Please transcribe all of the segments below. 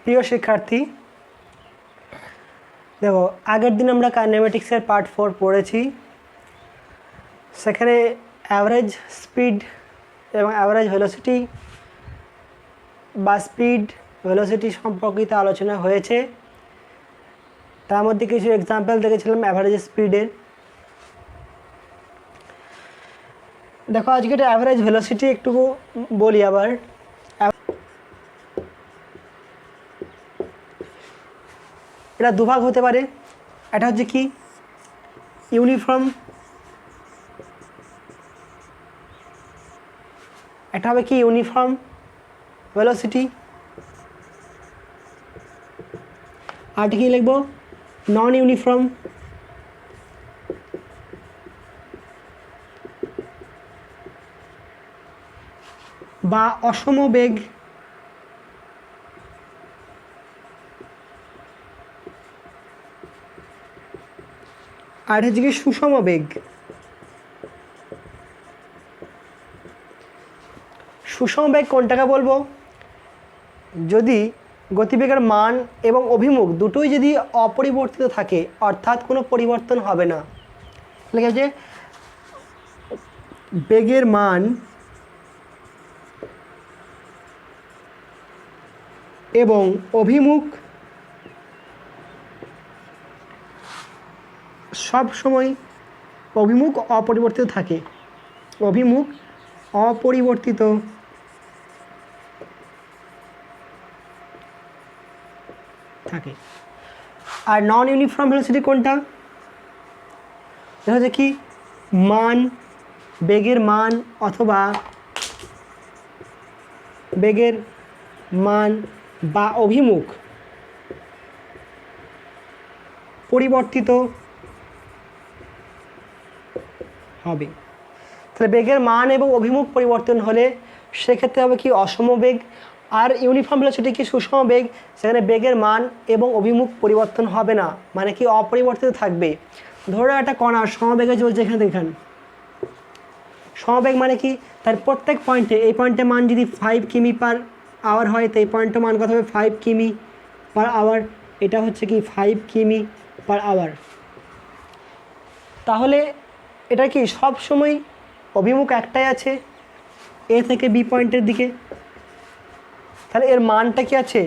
প্রিয় শিক্ষার্থী, দেখো আগের দিন আমরা কাইনেমেটিক্সের পার্ট 4 পড়েছি। সেখানে অ্যাভারেজ স্পিড এবং অ্যাভারেজ ভেলোসিটি বা স্পিড ভেলোসিটি সম্পর্কিত আলোচনা হয়েছে। তার মধ্যে কিছু এক্সাম্পল দেখেছিলাম অ্যাভারেজ স্পিডের। দেখো আজকে এটা অ্যাভারেজ ভেলোসিটি একটু বলি। আবার এটা দুভাগ হতে পারে। এটা হচ্ছে কি ইউনিফর্ম, এটা হবে কি ইউনিফর্ম ভেলোসিটি, আর কি লিখব নন ইউনিফর্ম। বা অসম বেগ, আর হচ্ছে কি সুষম বেগ। সুষম বেগ কোনটাকে বলবো? যদি গতিবেগের মান এবং অভিমুখ দুটোই যদি অপরিবর্তিত থাকে, অর্থাৎ কোনো পরিবর্তন হবে না। লেখা আছে বেগের মান এবং অভিমুখ সব সময় অভিমুখ অপরিবর্তিত থাকে, অভিমুখ অপরিবর্তিত থাকে। আর নন ইউনিফর্ম ভেলোসিটি কোনটা? দেখা যায় কি মান, বেগের মান অথবা বেগের মান বা অভিমুখ পরিবর্তিত হবে। তাহলে বেগের মান এবং অভিমুখ পরিবর্তন হলে সেক্ষেত্রে হবে কি অসম বেগ। আর ইউনিফর্ম ভেলোসিটি কি সুষম বেগ, সেখানে বেগের মান এবং অভিমুখ পরিবর্তন হবে না, মানে কি অপরিবর্তিত থাকবে। ধরো একটা কণা সমবেগে চলছে এখান থেকে এখানে। সমবেগ মানে কি তার প্রত্যেক পয়েন্টে, এই পয়েন্টের মান যদি 5 কিমি পার আওয়ার হয়, তো এই পয়েন্টের মান কত হবে 5 কিমি পার আওয়ার। এটা হচ্ছে কি 5 কিমি পার আওয়ার। তাহলে এটা কি সব সময় অভিমুখ একটাই আছে, এ থেকে বি পয়েন্টের দিকে। তাহলে এর মানটা কি আছে,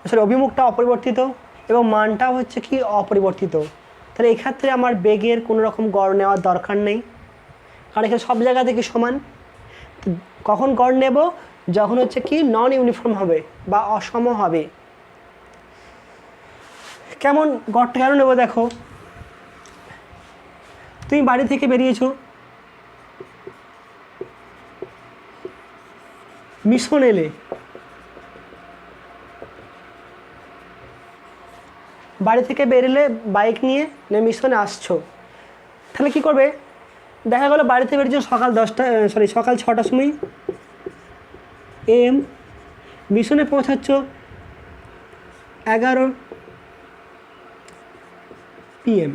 আসলে অভিমুখটা অপরিবর্তিত এবং মানটাও হচ্ছে কি অপরিবর্তিত। তাহলে এক্ষেত্রে আমার বেগের কোনো রকম গড় নেওয়ার দরকার নেই, কারণ এখানে সব জায়গা থেকে সমান। কখন গড় নেব? যখন হচ্ছে কি নন ইউনিফর্ম হবে বা অসম হবে। কেমন গড়টা কেন নেব? দেখো তুমি বাড়ি থেকে বেরিয়েছো, মিশন এলে, বাড়ি থেকে বেরোলে বাইক নিয়ে মিশনে আসছো, তাহলে কি করবে? দেখা গেলো বাড়িতে বেরিয়েছো সকাল 6টার সময় AM, মিশনে পৌঁছাচ্ছ 11 PM,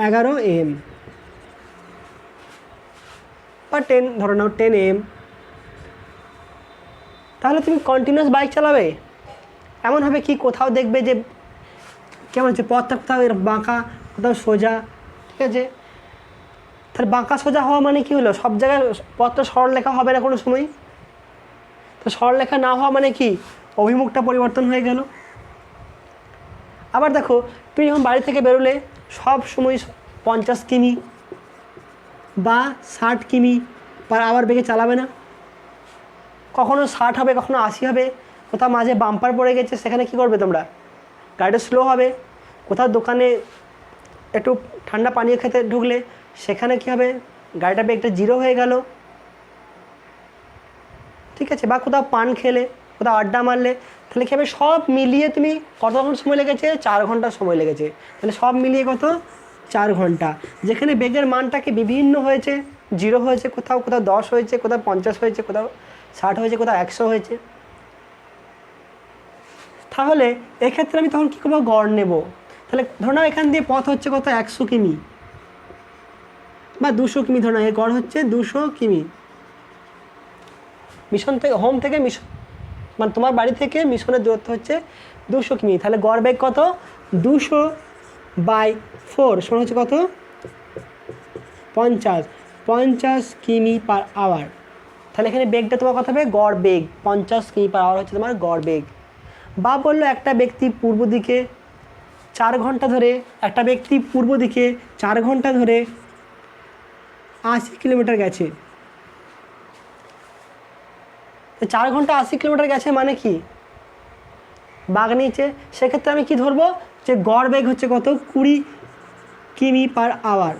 11 AM বা 10, ধরো নাও 10 AM। তাহলে তুমি কন্টিনিউয়াস বাইক চালাবে? এমন হবে কি কোথাও দেখবে যে কেমন হচ্ছে পথটা, কোথাও এর বাঁকা, কোথাও সোজা, ঠিক আছে? তাহলে বাঁকা সোজা হওয়া মানে কি হলো? সব জায়গায় পথটা সরলরেখা হবে না কোনো সময়। তো সরলরেখা না হওয়া মানে কি অভিমুখটা পরিবর্তন হয়ে গেল। আবার দেখো তুমি যখন বাড়ি থেকে বেরোলে সব সময় 50 কিমি বা 60 কিমি পার আওয়ার বেগে চালাবে না। কখনো 60 হবে, কখনো 80 হবে। কোথাও মাঝে বাম্পার পড়ে গেছে, সেখানে কি করবে তোমরা? গাড়িটা স্লো হবে। কোথাও দোকানে একটু ঠান্ডা পানীয় খেতে ঢুকলে সেখানে কি হবে? গাড়িটা বেগটা 0 হয়ে গেল, ঠিক আছে? বা কোথাও পান খেলে, কোথাও আড্ডা মারলে, তাহলে কী হবে? সব মিলিয়ে তুমি কতক্ষণ সময় লেগেছে? 4 ঘন্টা সময় লেগেছে। তাহলে সব মিলিয়ে কত? 4 ঘন্টা। যেখানে বেগের মানটাকে বিভিন্ন হয়েছে, 0 হয়েছে, কোথাও 10 হয়েছে, কোথাও 50 হয়েছে, কোথাও 60 হয়েছে, কোথাও 100 হয়েছে। তাহলে এক্ষেত্রে আমি তখন কী করবো? গড় নেব। তাহলে ধরো এখান দিয়ে পথ হচ্ছে কত? 100 কিমি বা 200 কিমি। ধরো এর গড় হচ্ছে 200 কিমি মিশন থেকে, হোম থেকে মিশন, মানে তোমার বাড়ি থেকে মিশনের দূরত্ব হচ্ছে 200 কিমি, তাহলে গড় বেগ কত? 200/4 সমান হচ্ছে কত? 50 কিমি/আওয়ার। তাহলে এখানে বেগটা তোমার কত হবে? গড় বেগ 50 কিমি/আওয়ার হচ্ছে তোমার গড় বেগ। বা বললো একটা ব্যক্তি পূর্ব দিকে 4 ঘন্টা ধরে, একটা ব্যক্তি পূর্ব দিকে 4 ঘন্টা ধরে 80 কিলোমিটার গেছে। 4 ঘন্টা 80 কিলোমিটার গেছে মানে কি? বাঘ নিচে, সেক্ষেত্রে আমি কি ধরবো? যে গড় বেগ হচ্ছে কত? 20 কিমি/আওয়ার।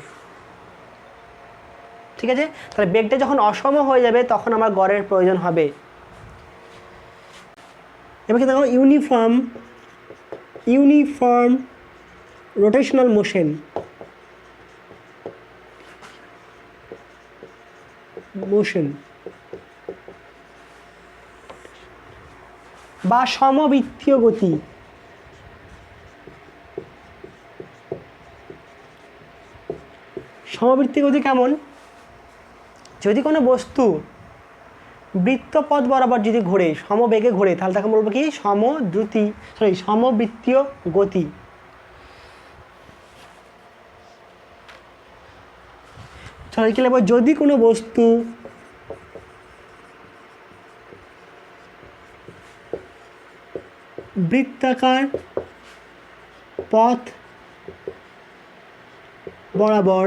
ঠিক আছে, তাহলে বেগটা যখন অসম হয়ে যাবে তখন আমার গড়ের প্রয়োজন হবে। এবার কি দেখো, ইউনিফর্ম রোটেশনাল মোশন বা সমবৃত্তীয় গতি। সমবৃত্তীয় গতি কেমন? যদি কোনো বস্তু বৃত্তপথ বরাবর যদি ঘোরে, সমবেগে ঘোরে, তাহলে তাকে বলবো কি? সমবৃত্তীয় গতি। কি লিখবো? যদি কোনো বস্তু বৃত্তাকার পথ বরাবর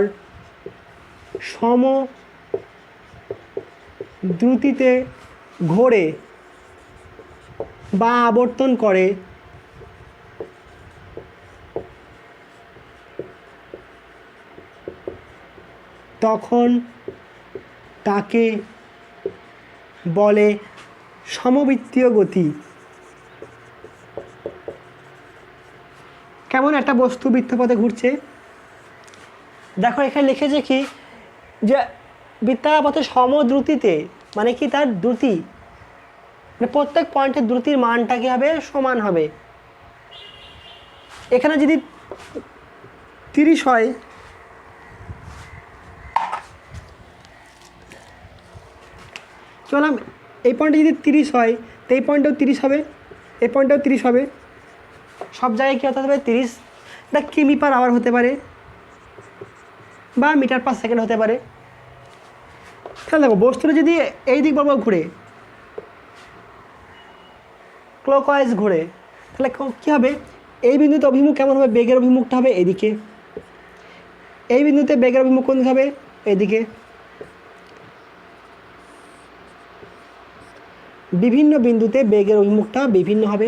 সম দ্রুতিতে ঘোরে বা আবর্তন করে তখন তাকে বলে সমবৃত্তীয় গতি। কেমন? একটা বস্তু বৃত্তপথে ঘুরছে, দেখো এখানে লিখেছে কি? যে বৃত্তাকার পথে সমদ্রুতিতে, মানে কি? তার দ্রুতি, মানে প্রত্যেক পয়েন্টের দ্রুতির মানটা কি হবে? সমান হবে। এখানে যদি 30 হয়, চলাম এই পয়েন্টে যদি 30 হয়, তো এই পয়েন্টেও 30 হবে, এই পয়েন্টেও 30 হবে, সব জায়গায় কী হতে হবে? 30। এটা কিমি/আওয়ার হতে পারে বা মিটার/সেকেন্ড হতে পারে। তাহলে দেখো, বস্তুটা যদি এই দিক বরাবর ঘুরে, ক্লকওয়াইজ ঘুরে, তাহলে কী হবে? এই বিন্দুতে অভিমুখ কেমন হবে? বেগের অভিমুখটা হবে এদিকে। এই বিন্দুতে বেগের অভিমুখ কোন দিকে হবে? এদিকে। বিভিন্ন বিন্দুতে বেগের অভিমুখটা বিভিন্ন হবে।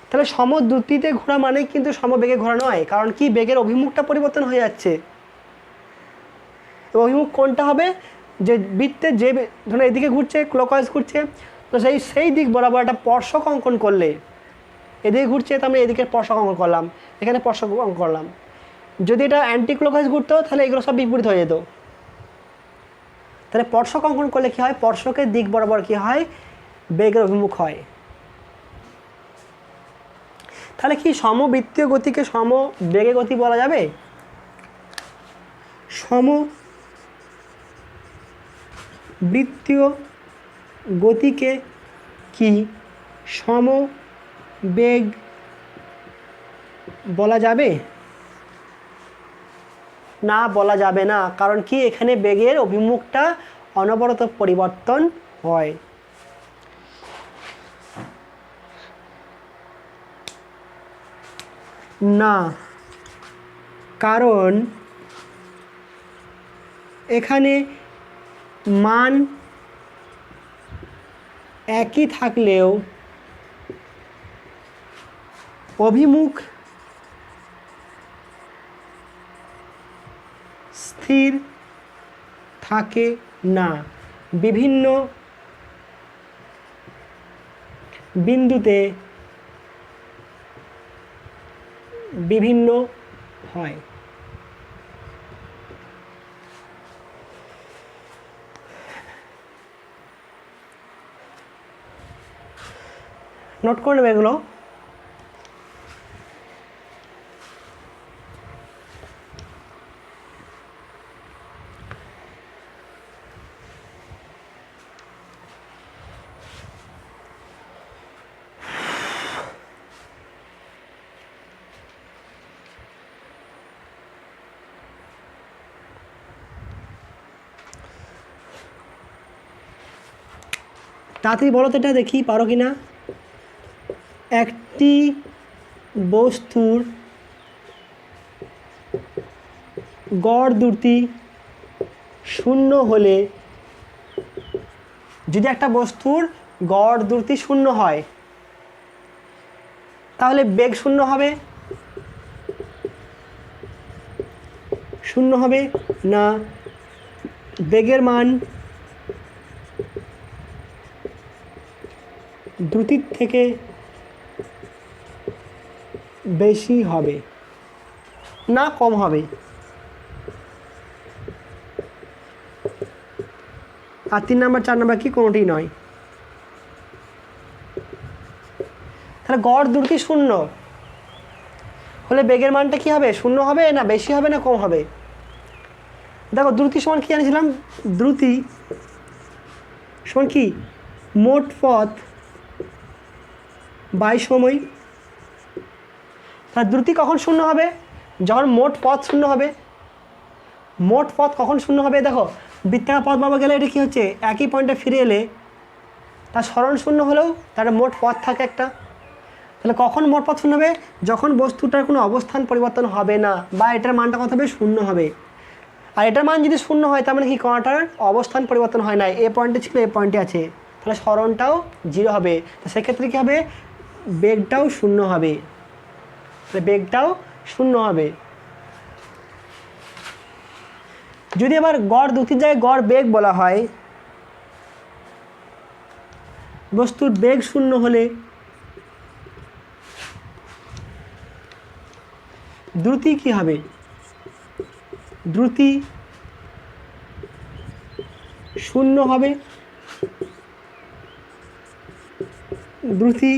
তাহলে সমদ্রুতিতে ঘোরা মানে কিন্তু সমবেগে ঘোরা নয়, কারণ কি? বেগের অভিমুখটা পরিবর্তন হয়ে যাচ্ছে। তো অভিমুখ কোনটা হবে? যে বৃত্তের যে ধরুন এদিকে ঘুরছে, ক্লকওয়াইজ ঘুরছে, তো সেই দিক বরাবর একটা স্পর্শক অঙ্কন করলে, এদিকে ঘুরছে তো আমি এদিকে স্পর্শক অঙ্কন করলাম, এখানে স্পর্শক অঙ্কন করলাম। যদি এটা অ্যান্টি ক্লকওয়াইজ ঘুরতো তাহলে এগুলো সব বিপরীত হয়ে যেত। তাহলে স্পর্শক অঙ্কন করলে কী হয়? স্পর্শকের দিক বরাবর কী হয়? বেগের অভিমুখ হয়। তাহলে কি সমবৃত্তীয় গতিকে সমবেগে গতি বলা যাবে? সমবৃত্তীয় গতিকে কি সমবেগ বলা যাবে? না, বলা যাবে না। কারণ কি? এখানে বেগের অভিমুখটা অনবরত পরিবর্তন হয়। না, কারণ এখানে মান একই থাকলেও অভিমুখ স্থির থাকে না, বিভিন্ন বিন্দুতে বিভিন্ন হয়। নোট করে নেবে এগুলো। তাড়াতাড়ি বলো তো, এটা দেখি পারো কি না। একটি বস্তুর গড় দ্রুতি শূন্য হলে, যদি একটা বস্তুর গড় দ্রুতি শূন্য হয় তাহলে বেগ শূন্য হবে? শূন্য হবে না, বেগের মান দ্রুতির থেকে বেশি হবে না কম হবে? আর 3 নাম্বার 4 নাম্বার কি কোনোটি নয়। তাহলে গড় দ্রুতি শূন্য হলে বেগের মানটা কি হবে? শূন্য হবে না বেশি হবে না কম হবে? দেখো দ্রুতি সমান কি জানিয়েছিলাম? দ্রুতি সমান কি? মোট পথ বাই সময়। তাহলে দ্রুতি কখন শূন্য হবে? যখন মোট পথ শূন্য হবে। মোট পথ কখন শূন্য হবে? দেখো বৃত্তাকার পথ পাবো গেলে এটা কী হচ্ছে, একই পয়েন্টে ফিরে এলে তার সরণ শূন্য হলেও তার মোট পথ থাকে একটা। তাহলে কখন মোট পথ শূন্য হবে? যখন বস্তুটার কোনো অবস্থান পরিবর্তন হবে না, বা এটার মানটা কত হবে? শূন্য হবে। আর এটার মান যদি শূন্য হয় তার মানে কি কোনটার অবস্থান পরিবর্তন হয় না, এ পয়েন্টে ছিল এ পয়েন্টে আছে, তাহলে সরণটাও 0 হবে। তো সেক্ষেত্রে কী হবে? বেগটাও শূন্য হবে। বেগটাও শূন্য হবে। যদি আবার গড় দ্রুতির জায়গায় গড় বেগ বলা হয়, বস্তুর বেগ শূন্য হলে দ্রুতি কি হবে? দ্রুতি শূন্য হবে। দ্রুতি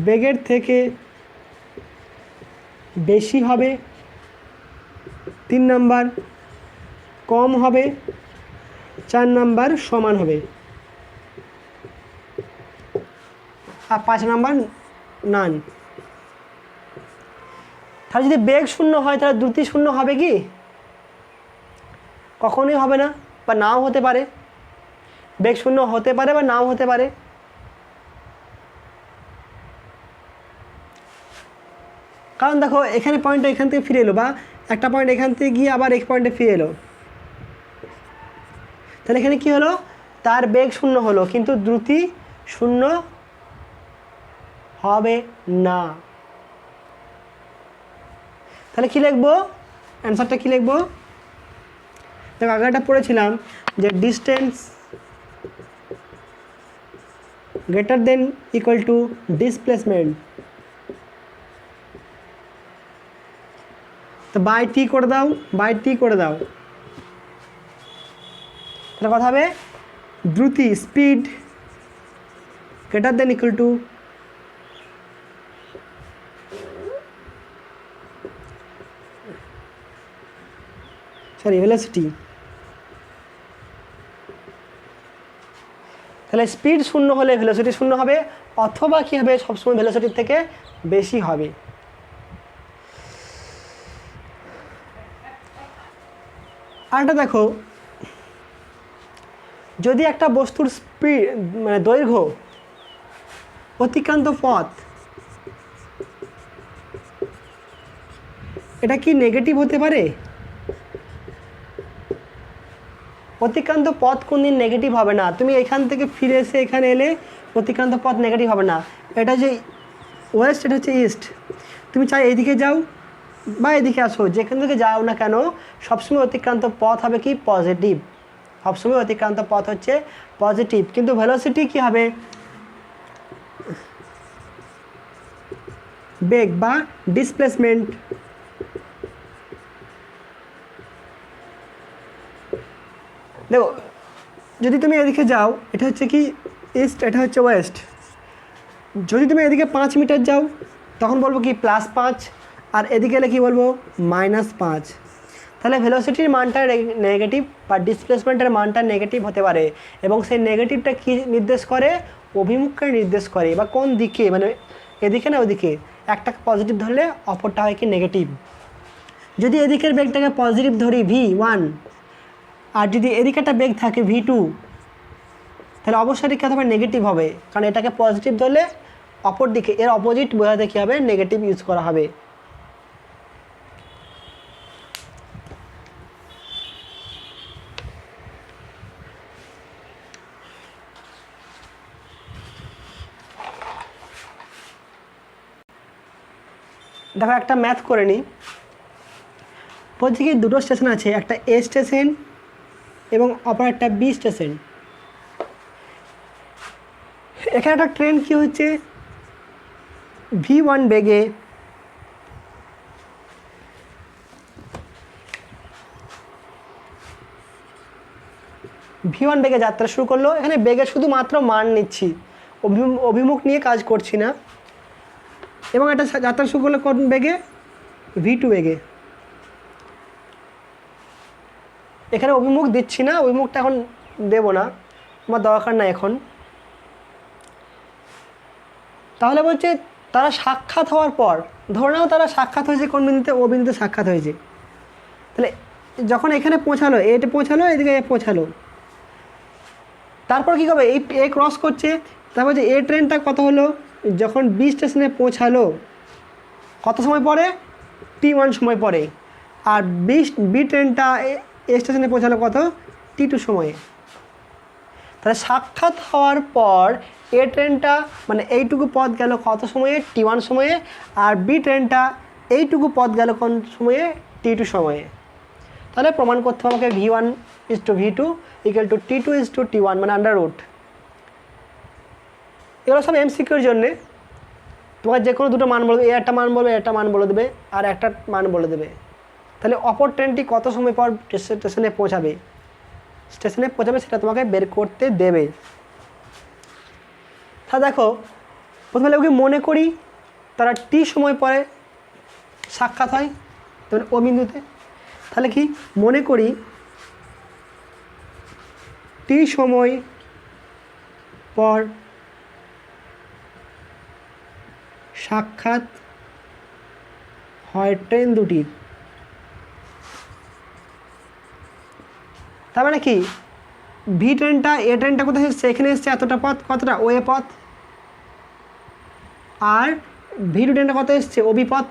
বেগের থেকে বেশি হবে। 3 নাম্বার কম হবে। 4 নাম্বার সমান হবে। আর 5 নাম্বার নান। তাহলে যদি বেগ শূন্য হয় তাহলে দ্রুতি শূন্য হবে কি? কখনোই হবে না, বা নাও হতে পারে। বেগ শূন্য হতে পারে বা নাও হতে পারে। কারণ দেখো এখানে পয়েন্টটা এখান থেকে ফিরে এলো, বা একটা পয়েন্ট এখান থেকে গিয়ে আবার এক পয়েন্টে ফিরে এলো, তাহলে এখানে কি হলো? তার বেগ শূন্য হলো কিন্তু দ্রুতি শূন্য হবে না। তাহলে কি লিখবো? অ্যান্সারটা কি লিখবো? দেখো আগেরটা পড়েছিলাম যে distance greater than equal to displacement, তো বাই টি করে দাও, বাই টি করে দাও। তাহলে কথা হবে দ্রুতি speed greater than equal to velocity. তাহলে স্পিড শূন্য হলে ভেলোসিটি শূন্য হবে, অথবা কী হবে? সবসময় ভেলোসিটির থেকে বেশি হবে। আরেকটা দেখো, যদি একটা বস্তুর স্পিড মানে দৈর্ঘ্য অতিক্রান্ত পথ এটা কি নেগেটিভ হতে পারে? অতিক্রান্ত পথ কোনদিন নেগেটিভ হবে না। তুমি এখান থেকে ফিরে এসে এখানে এলে অতিক্রান্ত পথ নেগেটিভ হবে না। এটা যে ওয়েস্ট, এটা হচ্ছে ইস্ট। তুমি চাই এইদিকে যাও বা এদিকে আসো, যেখান থেকে যাও না কেন সবসময় অতিক্রান্ত পথ হবে কি? পজিটিভ। সবসময় অতিক্রান্ত পথ হচ্ছে পজিটিভ। কিন্তু ভেলোসিটি কি হবে? বেগ বা ডিসপ্লেসমেন্ট। দেখো যদি তুমি এদিকে যাও, এটা হচ্ছে কি ইস্ট, এটা হচ্ছে ওয়েস্ট। যদি তুমি এদিকে 5 মিটার যাও তখন বলবো কি +5, আর এদিকে এলে কী বলবো? -5। তাহলে ভেলোসিটির মানটা নেগেটিভ বা ডিসপ্লেসমেন্টের মানটা নেগেটিভ হতে পারে, এবং সেই নেগেটিভটা কি নির্দেশ করে? অভিমুখকে নির্দেশ করে, বা কোন দিকে, মানে এদিকে না ওদিকে। একটা পজিটিভ ধরলে অপরটা হয় কি নেগেটিভ। যদি এদিকের বেগটাকে পজিটিভ ধরি v1, আর যদি এদিকে একটা বেগ থাকে v2, তাহলে অবশ্যই এটা কী হবে, নেগেটিভ হবে, কারণ এটাকে পজিটিভ ধরলে অপর দিকে এর অপোজিট বোঝাতে কী হবে, নেগেটিভ ইউজ করা হবে। দেখো একটা ম্যাথ করে নিই। বলছি কি দুটো স্টেশন আছে, একটা এ স্টেশন এবং অপর একটা বি স্টেশন। এখানে একটা ট্রেন কি হচ্ছে, v1 বেগে যাত্রা শুরু করলো। এখানে বেগে শুধুমাত্র মান নিচ্ছি, অভিমুখ নিয়ে কাজ করছি না। এবং এটা যাত্রা শুরু করলো কোন বেগে, v2 বেগে। এখানে অভিমুখ দিচ্ছি না, অভিমুখটা এখন দেব না, আমার দরকার না এখন। তাহলে বলছে তারা সাক্ষাৎ হওয়ার পর, ধরে নাও তারা সাক্ষাৎ হয়েছে কোন বিন্দুতে, ও বিন্দুতে সাক্ষাৎ হয়েছে। তাহলে যখন এখানে পৌঁছালো, এটা পৌঁছালো, এদিকে পৌঁছালো, তারপর কী হবে, এই এ ক্রস করছে। তারপর যে এ ট্রেনটা কত হলো, যখন বি স্টেশনে পৌঁছালো কত সময় পরে, t1 সময় পরে। আর বি ট্রেনটা এ স্টেশনে পৌঁছালো কত, t2 সময়ে। তাহলে সাক্ষাৎ হওয়ার পর এ ট্রেনটা মানে এইটুকু পথ গেল কত সময়ে, t1 সময়ে। আর বি ট্রেনটা এইটুকু পথ গেল কোন সময়ে, t2 সময়ে। তাহলে প্রমাণ করতে হবে আমাকে v1 is to v2 equal to t2 is to t1 মানে আন্ডার রুট। এগুলো সব এমসিকিউর জন্যে। তোমার যে কোনো দুটো মান বলবে, এ একটা মান বলবে, একটা মান বলে দেবে, আর একটা মান বলে দেবে। তাহলে অপর ট্রেনটি কত সময় পর স্টেশনে পৌঁছাবে সেটা তোমাকে বের করতে দেবে। তা দেখো প্রথমে ওকে মনে করি তারা টি সময় পরে সাক্ষাৎ হয় তখন ও বিন্দুতে। তাহলে কি মনে করি টি সময় পর সাক্ষাৎ হয় ট্রেন দুটির। তার মানে কি ভি ট্রেনটা এ ট্রেনটা কোথায় এসছে, এখানে এসছে এতটা পথ, কতটা ও এ পথ। আর ভি টু ট্রেনটা কত এসছে, ও বি পথ।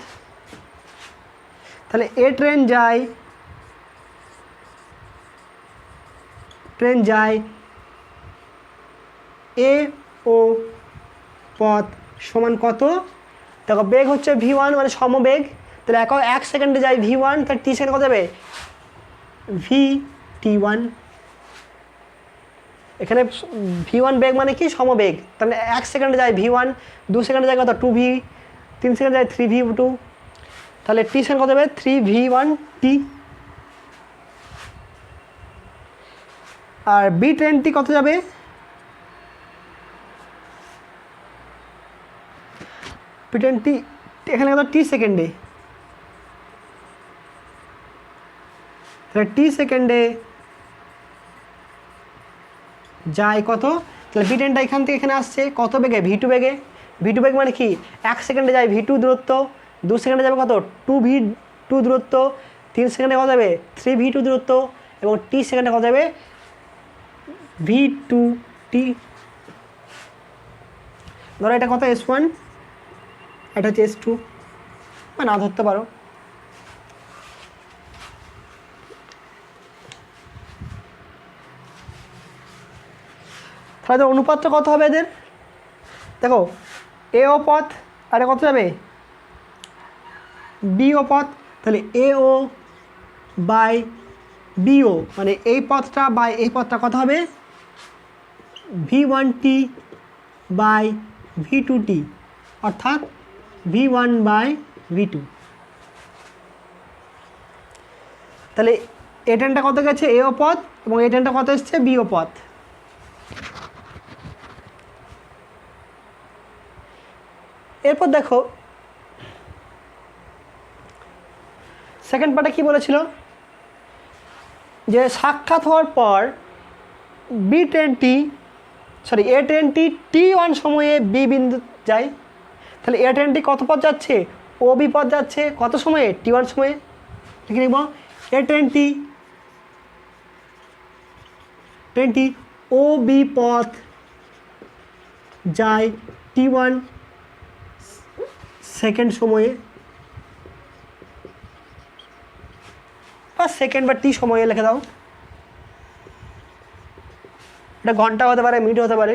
তাহলে এ ট্রেন যায় এ ও পথ সমান কত, দেখো বেগ হচ্ছে v1 মানে সমবেগ। তাহলে এক সেকেন্ডে যায় v1, তাহলে টি সেকেন্ড কত যাবে, vt1। এখানে v1 বেগ মানে কি সমবেগ, তাহলে 1 সেকেন্ডে যায় v1, 2 সেকেন্ডে যায় কত 2v, 3 সেকেন্ডে যায় 3v2, তাহলে টি সেকেন্ড কত যাবে 3v1t। আর বি ট্রেনটি কত যাবে, বি ট্রেনটি এখানে কত টি সেকেন্ডে, তাহলে টি সেকেন্ডে যায় কত, তাহলে বি ট্রেনটা এখান থেকে এখানে আসছে কত বেগে, v2 বেগে। v2 বেগ মানে কি 1 সেকেন্ডে যায় v2 দূরত্ব, 2 সেকেন্ডে যাবে কত 2v2 দূরত্ব, 3 সেকেন্ডে কত যাবে 3v2 দূরত্ব, এবং টি সেকেন্ডে কত যাবে v2t। ধরো এটা কত s1, এটা হচ্ছে s2, বা না ধরতে পারো। তাহলে অনুপাতটা কত হবে এদের, দেখো এ ও পথ আর কত যাবে বি ও পথ। তাহলে এ ও বাই বিও মানে এই পথটা বাই এই পথটা কত হবে v1t বাই v2t, অর্থাৎ v1 বাই v2। তাহলে এ ট্রেনটা কত গেছে এ ও পথ, এবং এই ট্রেনটা কত এসছে বি ও পথ। এরপর দেখো সেকেন্ড পার্টে কি বলেছিল, যে সাক্ষাৎ হওয়ার পর এ ট্রেনটি t1 সময়ে বি বিন্দু যায়। তাহলে এ ট্রেনটি কত পথ যাচ্ছে, ও বি পথ যাচ্ছে কত সময়ে t1 সময়ে। লিখে নিব এ ট্রেনটি ট্রেনটি ও বি পথ যায় t1 সেকেন্ড সময়ে বা সেকেন্ড বা টি সময়ে লিখে দাও, এটা ঘন্টা হতে পারে, মিনিট হতে পারে,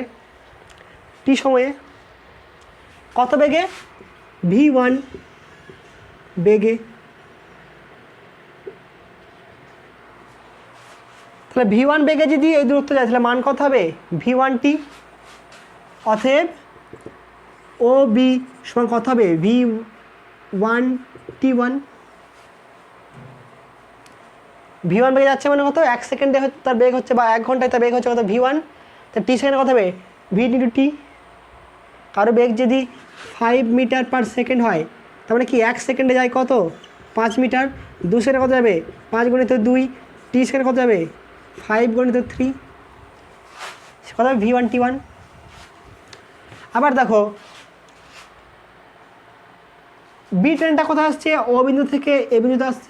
টি সময়ে কত বেগে, v1 বেগে। তাহলে v1 বেগে যদি এই দূরত্ব যায় তাহলে মান কত হবে, v1t। অতএব ও বি সমান কত হবে, v1t1। v1 বেগে যাচ্ছে মানে কত, 1 সেকেন্ডে তার বেগ হচ্ছে বা 1 ঘন্টায় তার বেগ হচ্ছে কত, v1। তার টি সেকেন্ডে কত হবে, v×t। কারো বেগ যদি 5 মিটার পার সেকেন্ড হয় তার মানে কি 1 সেকেন্ডে যায় কত, 5 মিটার। 2 সেকেন্ডে কত যাবে, 5 × 2। টি সেকেন্ডে কত যাবে, 5 × 3, কত হবে, v1t1। আবার দেখো বি ট্রেনটা কোথায় আসছে, ও বিন্দু থেকে এ বিন্দুতে আসছে,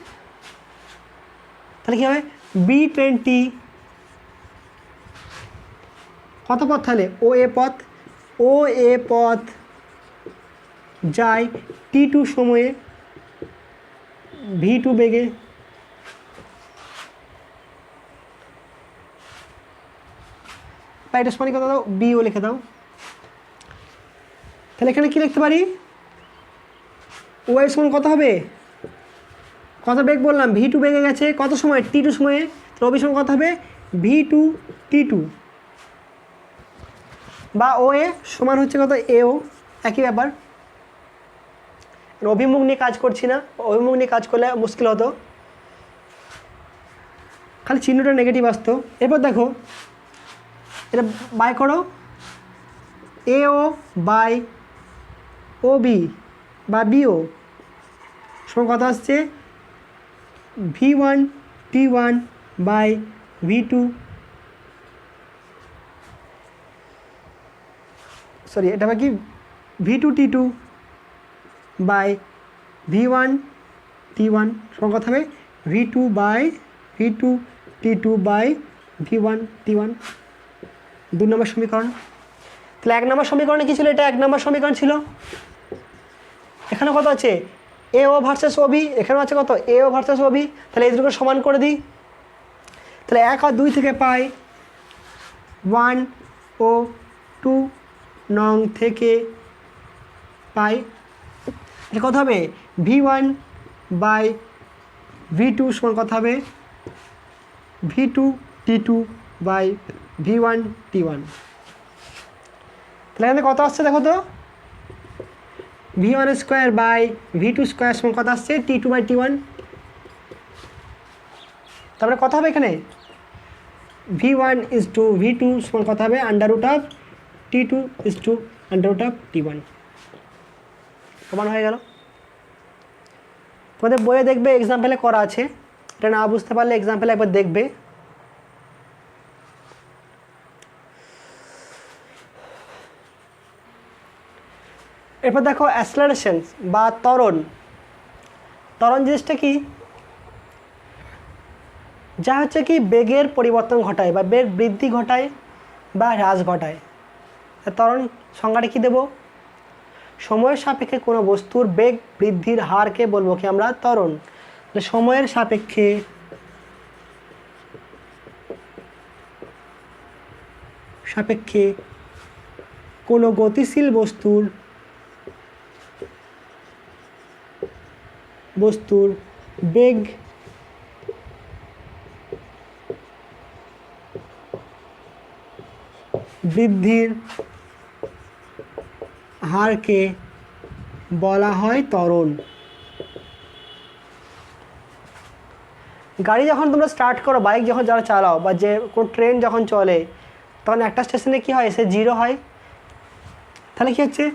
তাহলে কী হবে, বি ট্রেনটি কত পথ, তাহলে ও এ পথ যায় t2 সময়ে v2 বেগে। বা এটা সমান কত দাও, বিও লিখে দাও। তাহলে এখানে কি লিখতে পারি, ও এর সমান কত হবে, কত বেগ বললাম, v2 বেগে গেছে কত সময়, t2 সময়ে। তাহলে ও সমান কত হবে, v2t2। বা ও এ সমান হচ্ছে কত, এও একই ব্যাপার। অভিমুখ নিয়ে কাজ করছি না, অভিমুখ নিয়ে কাজ করলে মুশকিল হতো, খালি চিহ্নটা নেগেটিভ আসতো। এরপর দেখো এটা বাই করো, এও বাই ও বি বা বিও সমান কত আসছে, v1t1 বাই v2, সরি এটা কি v2t2 বাই v1t1 সমান কত হবে, v2t2 বাই v1t1। 2 নম্বর সমীকরণ। তাহলে 1 নম্বর সমীকরণে কী ছিল, এটা 1 নম্বর সমীকরণ ছিল। এখানে কত আছে, এও ভার্সেস ও বি, এখানেও আছে কত, এও ভার্সেস ও বি। তাহলে এই দুটোকে সমান করে দিই, তাহলে 1 আর 2 থেকে পাই 1 ও 2 নং থেকে পাই, এটা কত হবে, v1 বাই v2 সমান কত হবে, v2t2 বাই v1t1। তাহলে এখানে কত আসছে দেখো তো, v1 square by v2 square সমান কত আসছে, t2 বাই t1। তারপরে কত হবে এখানে, v1:v2 সমান কত হবে, √t2:√t1। সমান হয়ে গেল। তোমাদের বইয়ে দেখবে এক্সাম্পলে করা আছে, এটা না বুঝতে পারলে এক্সাম্পলে একবার দেখবে। এরপর দেখো অ্যাসেলারেশন বা ত্বরণ। ত্বরণ জিনিসটা কি, যা হচ্ছে কি বেগের পরিবর্তন ঘটায় বা বেগ বৃদ্ধি ঘটায় বা হ্রাস ঘটায়। ত্বরণ সংজ্ঞাটা কী দেব, সময়ের সাপেক্ষে কোনো বস্তুর বেগ বৃদ্ধির হারকে বলবো কি আমরা ত্বরণ। সময়ের সাপেক্ষে কোনো গতিশীল বস্তুর বেগ বৃদ্ধির হারকে বলা হয় ত্বরণ। গাড়ি যখন তোমরা স্টার্ট করো, বাইক যখন যারা চালাও বা যে কোনো ট্রেন যখন চলে, তখন একটা স্টেশনে কী হয়, সে জিরো হয়। তাহলে কী হচ্ছে,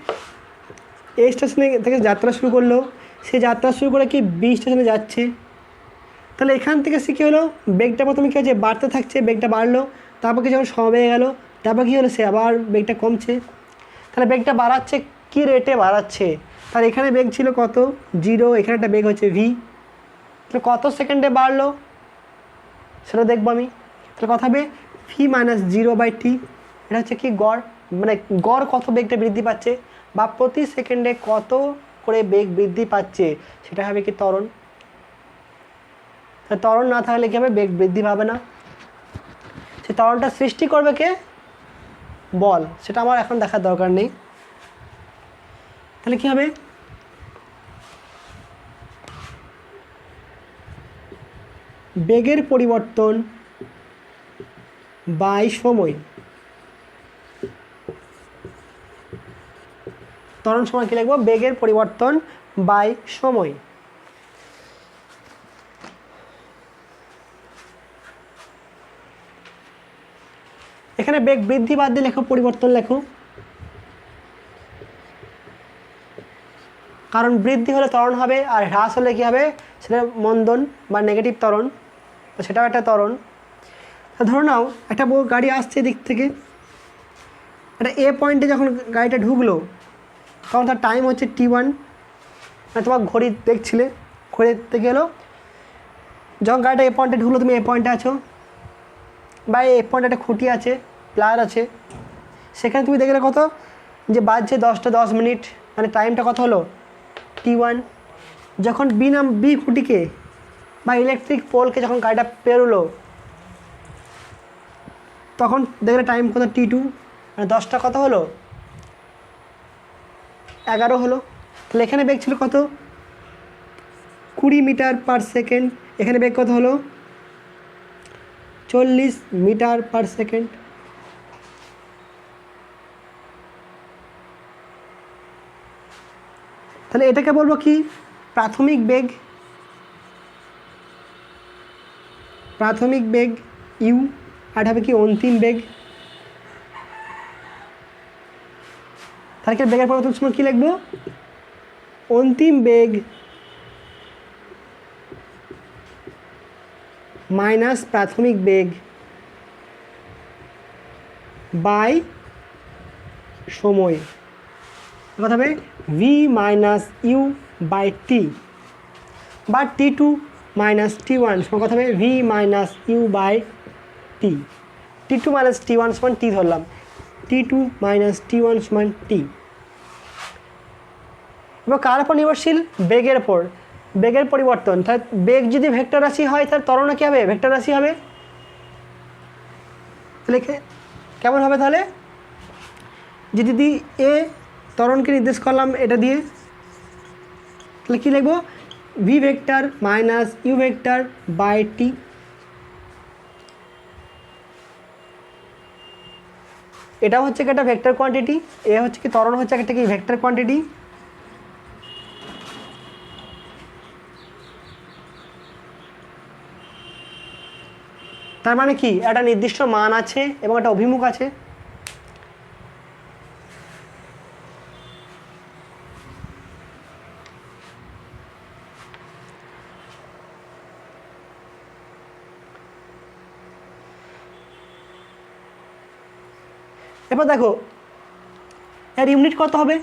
এই স্টেশনে থেকে যাত্রা শুরু করলো, সে যাত্রা শুরু করে কি বি স্টেশনে যাচ্ছে। তাহলে এখান থেকে সে কী হলো, বেগটা প্রথমে কী হচ্ছে, বাড়তে থাকছে, বেগটা বাড়লো, তারপর কি যখন সমবেগে গেল, তারপর কী হলো, সে আবার বেগটা কমছে। তাহলে বেগটা বাড়াচ্ছে কী রেটে বাড়াচ্ছে, তাহলে এখানে বেগ ছিল কত, 0, এখানে একটা বেগ হচ্ছে v। তাহলে কত সেকেন্ডে বাড়লো সেটা দেখবো আমি। তাহলে কথা হবে ভি মাইনাস 0/t। এটা হচ্ছে কি গড়, মানে গড় কত বেগটা বৃদ্ধি পাচ্ছে বা প্রতি সেকেন্ডে কত করে বেগ বৃদ্ধি পাচ্ছে সেটা হবে কি ত্বরণ। ত্বরণ না থাকলে কী হবে, বেগ বৃদ্ধি পাবে না। সে ত্বরণটা সৃষ্টি করবে কে, বল, সেটা আমার এখন দেখার দরকার নেই। তাহলে কী হবে, বেগের পরিবর্তন বাই সময়, ত্বরণ সময় কী লিখব, বেগের পরিবর্তন বাই সময়। এখানে বেগ বৃদ্ধি বাদ দিয়ে লেখো, পরিবর্তন লেখো, কারণ বৃদ্ধি হলে ত্বরণ হবে আর হ্রাস হলে কী হবে, সেটা মন্দন বা নেগেটিভ ত্বরণ, তো সেটাও একটা ত্বরণ। ধরো নাও একটা গাড়ি আসছে দিক থেকে, একটা এ পয়েন্টে যখন গাড়িটা ঢুকলো তখন তার টাইম হচ্ছে t1, মানে তোমার ঘড়ি দেখছিলে, ঘড়ি থেকে এলো, যখন গাড়িটা এ পয়েন্টে ঢুকলো, তুমি এ পয়েন্টে আছো বা এ পয়েন্টে একটা খুঁটি আছে, প্লায়ার আছে, সেখানে তুমি দেখলে কত, যে বাজছে 10টা 10 মিনিট, মানে টাইমটা কত হলো t1। যখন বি খুঁটিকে বা ইলেকট্রিক পোলকে যখন গাড়িটা পেরোলো তখন দেখলে টাইম কত t2, মানে 10টা কত হলো 11 হলো। তাহলে এখানে বেগ ছিল কত 20 মিটার পার সেকেন্ড, এখানে বেগ কত হলো 40 মিটার পার সেকেন্ড। তাহলে এটাকে বলবো কি, প্রাথমিক বেগ, প্রাথমিক বেগ ইউ, আর হবে কি অন্তিম বেগ। তাহলে বেগের পরিবর্তন সময় কী লিখবো, অন্তিম বেগ মাইনাস প্রাথমিক বেগ বাই সময়, কথা হবে V minus you by T, বা t2 মাইনাস t1 সমান কথা হবে V minus you by T. t2 minus t1 সমান টি ধরলাম, t2 মাইনাস t1 সমান টি। এবার কার উপর নির্ভরশীল, বেগের উপর, বেগের পরিবর্তন। তাহলে বেগ যদি ভেক্টর রাশি হয় তাহলে ত্বরণও কী হবে, ভেক্টর রাশি হবে। তাহলে কেমন হবে, তাহলে যদি এ ত্বরণকে নির্দেশ করলাম এটা দিয়ে, তাহলে কী লিখবো, v vector minus u vector by t. এটা হচ্ছে কি একটা ভেক্টর কোয়ান্টিটি, এ হচ্ছে কি ত্বরণ হচ্ছে একটা কি ভেক্টর কোয়ান্টিটি। তার মানে কি, একটা নির্দিষ্ট মান আছে এবং একটা অভিমুখ আছে। এবার দেখো এর ইউনিট কত হবে,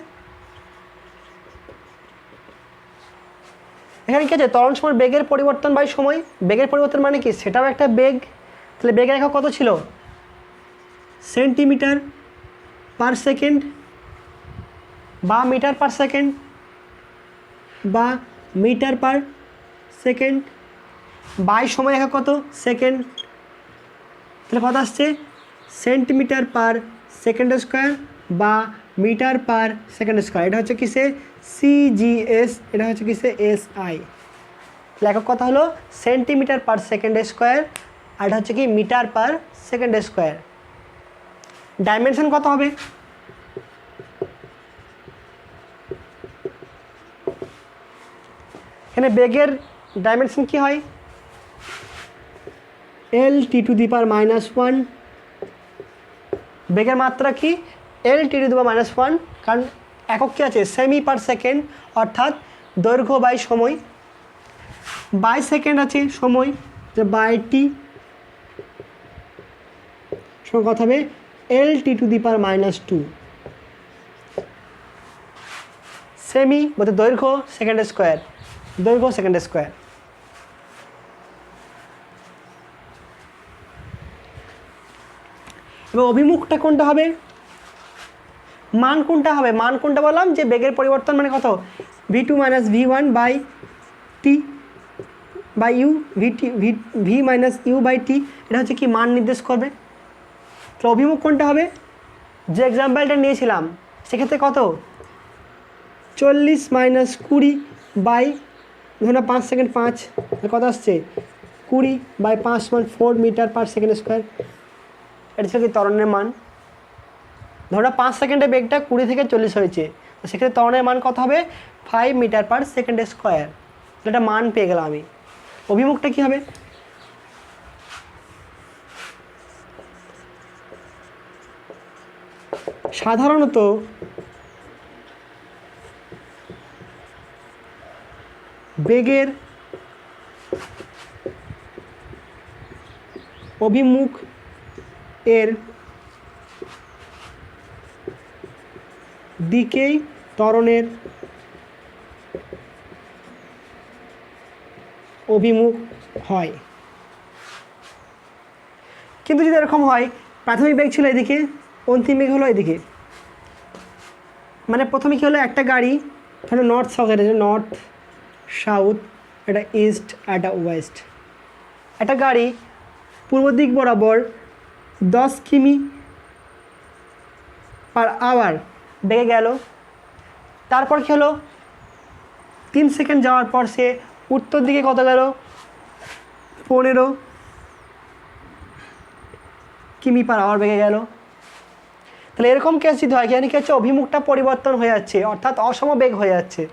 এখানে কি আছে, ত্বরণ সময় বেগের পরিবর্তন বাই সময়। বেগের পরিবর্তন মানে কি, সেটাও একটা বেগ। তাহলে বেগের একক কত ছিল, সেন্টিমিটার পার সেকেন্ড বা মিটার পার সেকেন্ড বা মিটার পার সেকেন্ড, বাই সময় একক কত, সেকেন্ড। তাহলে কত আসছে, সেন্টিমিটার পার সেকেন্ড স্কোয়ার বা মিটার পার সেকেন্ড স্কোয়ার। এটা হচ্ছে কিসে, সিজিএস, এটা হচ্ছে কিসে, এসআই। তাহলে একক কথা হলো সেন্টিমিটার পার সেকেন্ড স্কোয়ার, আর এটা হচ্ছে কি metre per second square. Dimension কত হবে, এখানে বেগের ডাইমেনশন কি হয়, এল টি টু দি পাওয়ার -1। বেগের মাত্রা কি, এল টি টু দি পাওয়ার -1, কারণ একক কি আছে, সেমি পার সেকেন্ড, অর্থাৎ দৈর্ঘ্য বাই সময়, বাই সেকেন্ড আছে সময়, যে বাই টি সময় কথা হবে এল টি টু দি পাওয়ার -2। সেমি বলতে দৈর্ঘ্য সেকেন্ড স্কোয়ার, দৈর্ঘ্য সেকেন্ড স্কোয়ার। এবার অভিমুখটা কোনটা হবে, মান কোনটা হবে, মান কোনটা বললাম যে বেগের পরিবর্তন মানে কত, v2 minus v1 by t by u v minus you by t, এটা হচ্ছে কি মান নির্দেশ করবে। তো অভিমুখ কোনটা হবে, যে এক্সাম্পলটা নিয়েছিলাম সেক্ষেত্রে কত 40 মাইনাস 20 বাই ধরুন 5 সেকেন্ড 5 কত আসছে 20 বাই 5 মান 4 মিটার পার সেকেন্ড স্কোয়ার, এটা ছিল কি ত্বরণের মান। ধরো 5 সেকেন্ডে বেগটা 20 থেকে 40 হয়েছে, তো সেক্ষেত্রে ত্বরণের মান কত হবে 5 মিটার পার সেকেন্ড স্কোয়ার, এটা মান পেয়ে গেলাম আমি। অভিমুখটা কি হবে, সাধারণত বেগের অভিমুখ এর দিকেই ত্বরণের অভিমুখ হয়। কিন্তু যদি এরকম হয় প্রাথমিক বেগ ছিল এদিকে, অন্তিম বেগ হলো এদিকে, মানে প্রথমে কী হলো একটা গাড়ি ধরো নর্থ সাউথ, এটা নর্থ সাউথ, এটা ইস্ট, এটা ওয়েস্ট, একটা গাড়ি পূর্ব দিক বরাবর 10 কিমি পার আওয়ার বেগে গেল, তারপর কী হলো 3 সেকেন্ড যাওয়ার পর সে উত্তর দিকে কত গেল 15 কিমি পার আওয়ার বেগে গেল। তাহলে এরকম কেস যদি হয় কি হচ্ছে অভিমুখটা পরিবর্তন হয়ে যাচ্ছে, অর্থাৎ অসমবেগ হয়ে যাচ্ছে,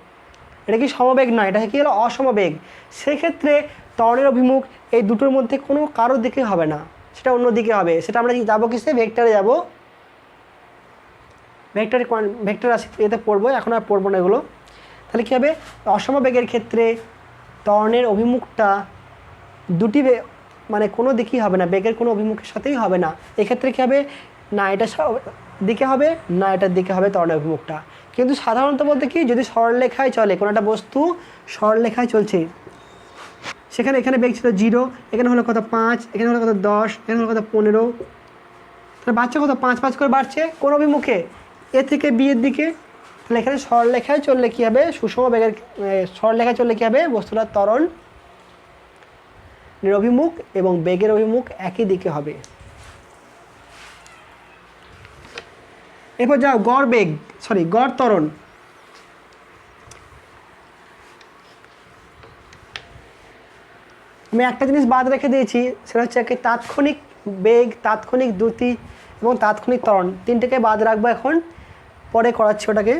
এটা কি সমবেগ নয়, এটা কি হলো অসমবেগ। সেক্ষেত্রে ত্বরণের অভিমুখ এই দুটোর মধ্যে কোনো কারোর দিকে হবে না, সেটা অন্য দিকে হবে। সেটা আমরা যাবো কিসে, ভেক্টরে যাব, ভেক্টর রাশি এতে পড়বো, এখন আর পড়বো না এগুলো। তাহলে কী হবে, অসমবেগের ক্ষেত্রে ত্বরণের অভিমুখটা দুটি মানে কোনো দিকেই হবে না, বেগের কোনো অভিমুখের সাথেই হবে না। এক্ষেত্রে কী হবে, না এটা দিকে হবে না এটার দিকে হবে ত্বরণের অভিমুখটা। কিন্তু সাধারণত বলতে কি, যদি সরলরেখায় চলে কোনো একটা বস্তু, সরলরেখায় চলছে, সেখানে এখানে বেগ ছিল 0, এখানে হলো কত 5, এখানে হলো কত 10, এখানে হলো কত 15, তাহলে বাড়ছে কত 5 করে বাড়ছে কোন অভিমুখে, এ থেকে বি এর দিকে। তাহলে এখানে সরলরেখায় চললে কী হবে, সুষম বেগের সরলরেখায় চললে কী হবে, বস্তুটার ত্বরণ অভিমুখ এবং বেগের অভিমুখ একই দিকে হবে। এরপর যাও গড় বেগ, গড় ত্বরণ। আমি একটা জিনিস বাদ রেখে দিয়েছি, সেটা হচ্ছে কি তাৎক্ষণিক বেগ, তাৎক্ষণিক দ্রুতি এবং তাৎক্ষণিক ত্বরণ, তিনটেকে বাদ রাখবো এখন, পরে করাচ্ছি ওটাকে।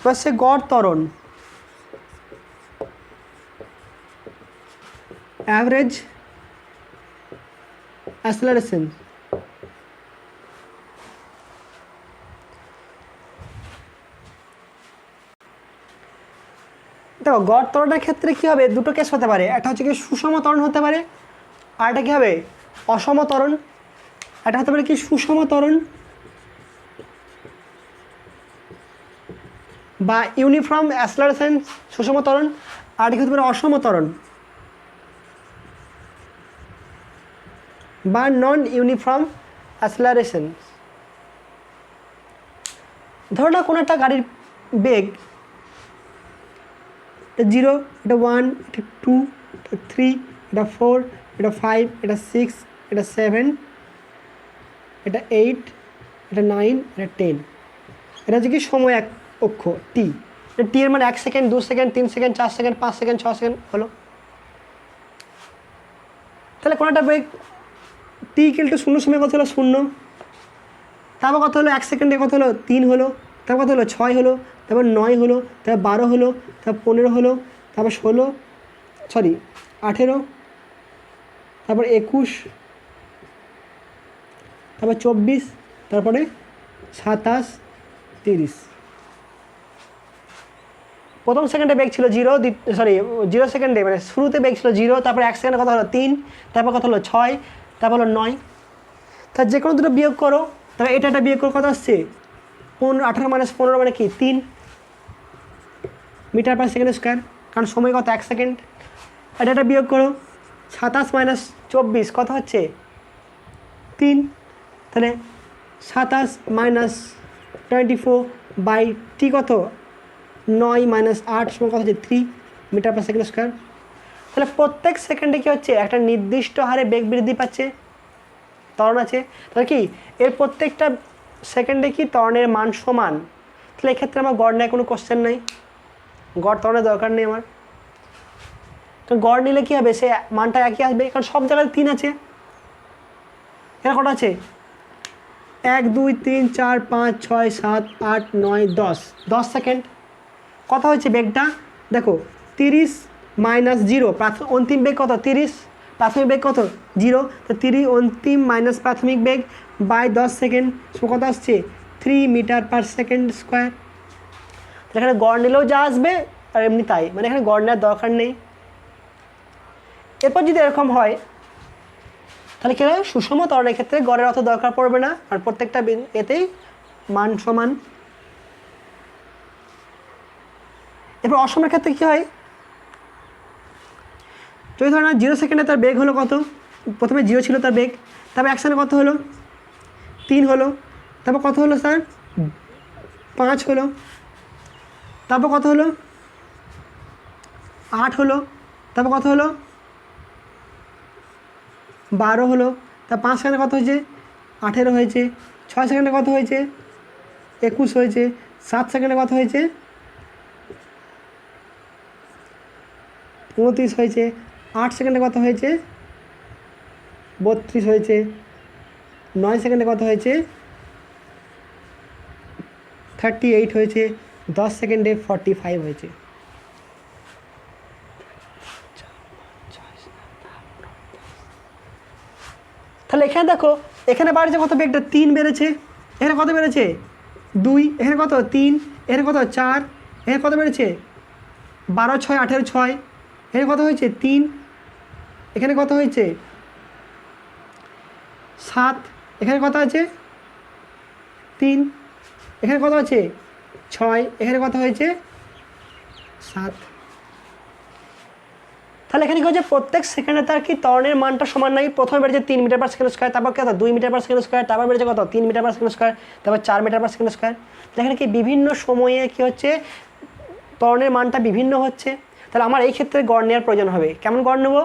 হচ্ছে গড় ত্বরণ, অ্যাভারেজ অ্যাসেলারেশন। দেখো গড় ত্বরণের ক্ষেত্রে কী হবে, দুটো কেস হতে পারে, একটা হচ্ছে কি সুষম ত্বরণ হতে পারে, আর একটা কী হবে অসম ত্বরণ। একটা হতে পারে কি সুষম ত্বরণ বা ইউনিফর্ম অ্যাসেলারেশন, সুষম ত্বরণ, আর একটা হতে পারে অসম ত্বরণ বা নন ইউনিফর্ম অ্যাসেলারেশন। ধরো না কোনো একটা গাড়ির বেগ, এটা 0, এটা 1, এটা 2, এটা 3, এটা 4, এটা 5, এটা 6, এটা 7, এটা 8, এটা 9, এটা 10। এটা হচ্ছে কি সময় এক অক্ষ টি, এটা টি এর মানে 1 second, 2 second, 3 second, 4 second, 5 second, 6 second হলো। তাহলে কোনো একটা বেগ টি ইকুয়াল টু 0 সময় কত হলো 0, তারপর কত হলো 1 সেকেন্ডে কত হলো 3 হলো, তারপর কত হলো 6 হলো, তারপর 9 হলো, তারপর 12 হলো, তারপর 15 হলো, তারপর 18, তারপর 21, তারপর 24, তারপরে 27, 30। প্রথম সেকেন্ডে বেগ ছিল 0 সেকেন্ডে, মানে শুরুতে বেগ ছিল 0, তারপর 1 সেকেন্ডে কত হলো 3, তারপর কত হলো 6, তারপর হলো 9। তা যে কোনো দুটো বিয়োগ করো, তারপর এটা বিয়োগ করো, কত আসছে 18 মাইনাস 15 মানে কি 3 মিটার পার সেকেন্ড স্কোয়ার, কারণ সময় কত 1 সেকেন্ড। এটা বিয়োগ করো, 27 মাইনাস 24 কত হচ্ছে 3, তাহলে 27 মাইনাস 24/t কত 9 মাইনাস 8 সমান কত হচ্ছে 3 মিটার পার সেকেন্ড স্কোয়ার। তাহলে প্রত্যেক সেকেন্ডে কী হচ্ছে একটা নির্দিষ্ট হারে বেগ বৃদ্ধি পাচ্ছে, ত্বরণ আছে। তাহলে কি এর প্রত্যেকটা সেকেন্ডে কি ত্বরণের মান সমান। তাহলে এক্ষেত্রে আমার গড় নেয় কোনো কোশ্চেন নেই, গড় ত্বরণের দরকার নেই আমার, কারণ গড় নিলে কী হবে সে মানটা একই আসবে, কারণ সব জায়গায় 3 আছে। এখানে কটা আছে 1 2 3 4 5 6 7 8 9 10 10 সেকেন্ড। কত হয়েছে বেগটা দেখো 30 মাইনাস 0 অন্তিম বেগ কত 30, প্রাথমিক বেগ কত 0, তো 30 অন্তিম মাইনাস প্রাথমিক বেগ বাই 10 সেকেন্ড কত আসছে 3 মিটার পার সেকেন্ড স্কোয়ার। এখানে গড় নিলেও যা আসবে আর এমনি তাই, মানে এখানে গড় নেওয়ার দরকার নেই। এরপর যদি এরকম হয় তাহলে কী হয় সুষম ত্বরণের ক্ষেত্রে গড়ের অত দরকার পড়বে না, আর প্রত্যেকটা এতেই মান সমান। এরপর অসমের ক্ষেত্রে কী হয়, যদি ধরো না 0 সেকেন্ডে তার বেগ হলো কত, প্রথমে 0 ছিল তার বেগ, তারপর 1 সেকেন্ডে কত হলো 3 হলো, তারপর কত হলো স্যার 5 হলো, তারপর কত হলো 8 হলো, তারপর কত হলো 12 হলো, তার 5 সেকেন্ডে কত হয়েছে 18 হয়েছে, 6 সেকেন্ডে কত হয়েছে 21 হয়েছে, 7 সেকেন্ডে কত হয়েছে 29 হয়েছে, 8 সেকেন্ডে কত হয়েছে 32 হয়েছে, 9 সেকেন্ডে কত হয়েছে 38 হয়েছে, 10 সেকেন্ডে 45 হয়েছে। তাহলে এখানে দেখো এখানে বাড়ছে কত বেগটা 3 বেড়েছে, এখানে কত বেড়েছে 2, এখানে কত 3, এখানে কত 4, এখানে কত বেড়েছে 12 6 18 6, এখানে কত হয়েছে 3, এখানে কত হয়েছে 7, এখানে কত আছে 3, এখানে কত আছে 6, এখানে কত হয়েছে 7। তাহলে এখানে কী হচ্ছে প্রত্যেক সেকেন্ডে তার কি ত্বরণের মানটা সমান নাই। প্রথমে বেড়েছে 3 মিটার পার সেকেন্ড স্কোয়ার, তারপর কত 2 মিটার পার সেকেন্ড স্কোয়ার, তারপর বেড়েছে কত 3 মিটার পার সেকেন্ড স্কোয়ার, তারপর 4 মিটার পার সেকেন্ড স্কোয়ার। এখানে কি বিভিন্ন সময়ে কি হচ্ছে ত্বরণের মানটা বিভিন্ন হচ্ছে। তাহলে আমার এই ক্ষেত্রে গড় নেওয়ার প্রয়োজন হবে। কেমন গড় নেব,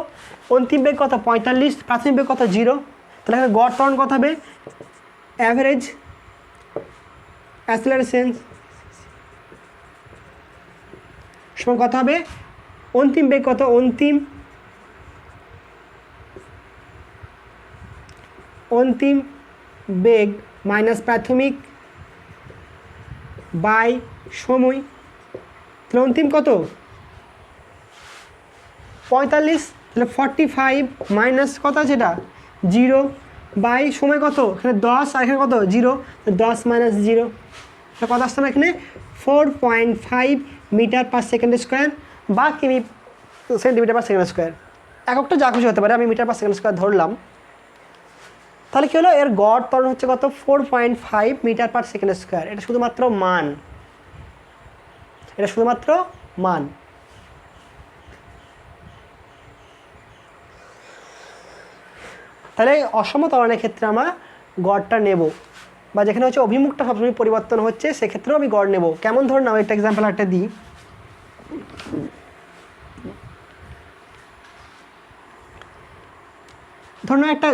অন্তিম বেগ কত 45, প্রাথমিক বেগ কত 0, তাহলে এখানে গড় ত্বরণ কত হবে অ্যাভারেজ অ্যাক্সেলারেশন সমান কত হবে অন্তিম বেগ কত অন্তিম বেগ মাইনাস প্রাথমিক বাই সময়। তাহলে অন্তিম কত 45, তাহলে 45 মাইনাস কত আছে এটা 0 বাই সময় কত এখানে 10 আর এখানে কত 0, 10 মাইনাস 0, কত আসছে না এখানে 4.5 মিটার পার সেকেন্ড স্কোয়ার বা কিমি সেন্টিমিটার পার সেকেন্ড স্কোয়ার। এককটা যা খুশি হতে পারে, আমি মিটার পার সেকেন্ড স্কোয়ার ধরলাম। তাহলে কী হলো এর গড় ত্বরণ হচ্ছে কত 4.5 মিটার পার সেকেন্ড স্কোয়ার। এটা শুধুমাত্র মান, এটা শুধুমাত্র মান। তাহলে অসম ত্বরণের ক্ষেত্রে আমরা গড়টা নেব, বা যেখানে হচ্ছে অভিমুখটা সবসময় পরিবর্তন হচ্ছে সেক্ষেত্রেও আমি গড় নেব। কেমন ধরুন আমি একটা এক্সাম্পল একটা দিই। ধরুন একটা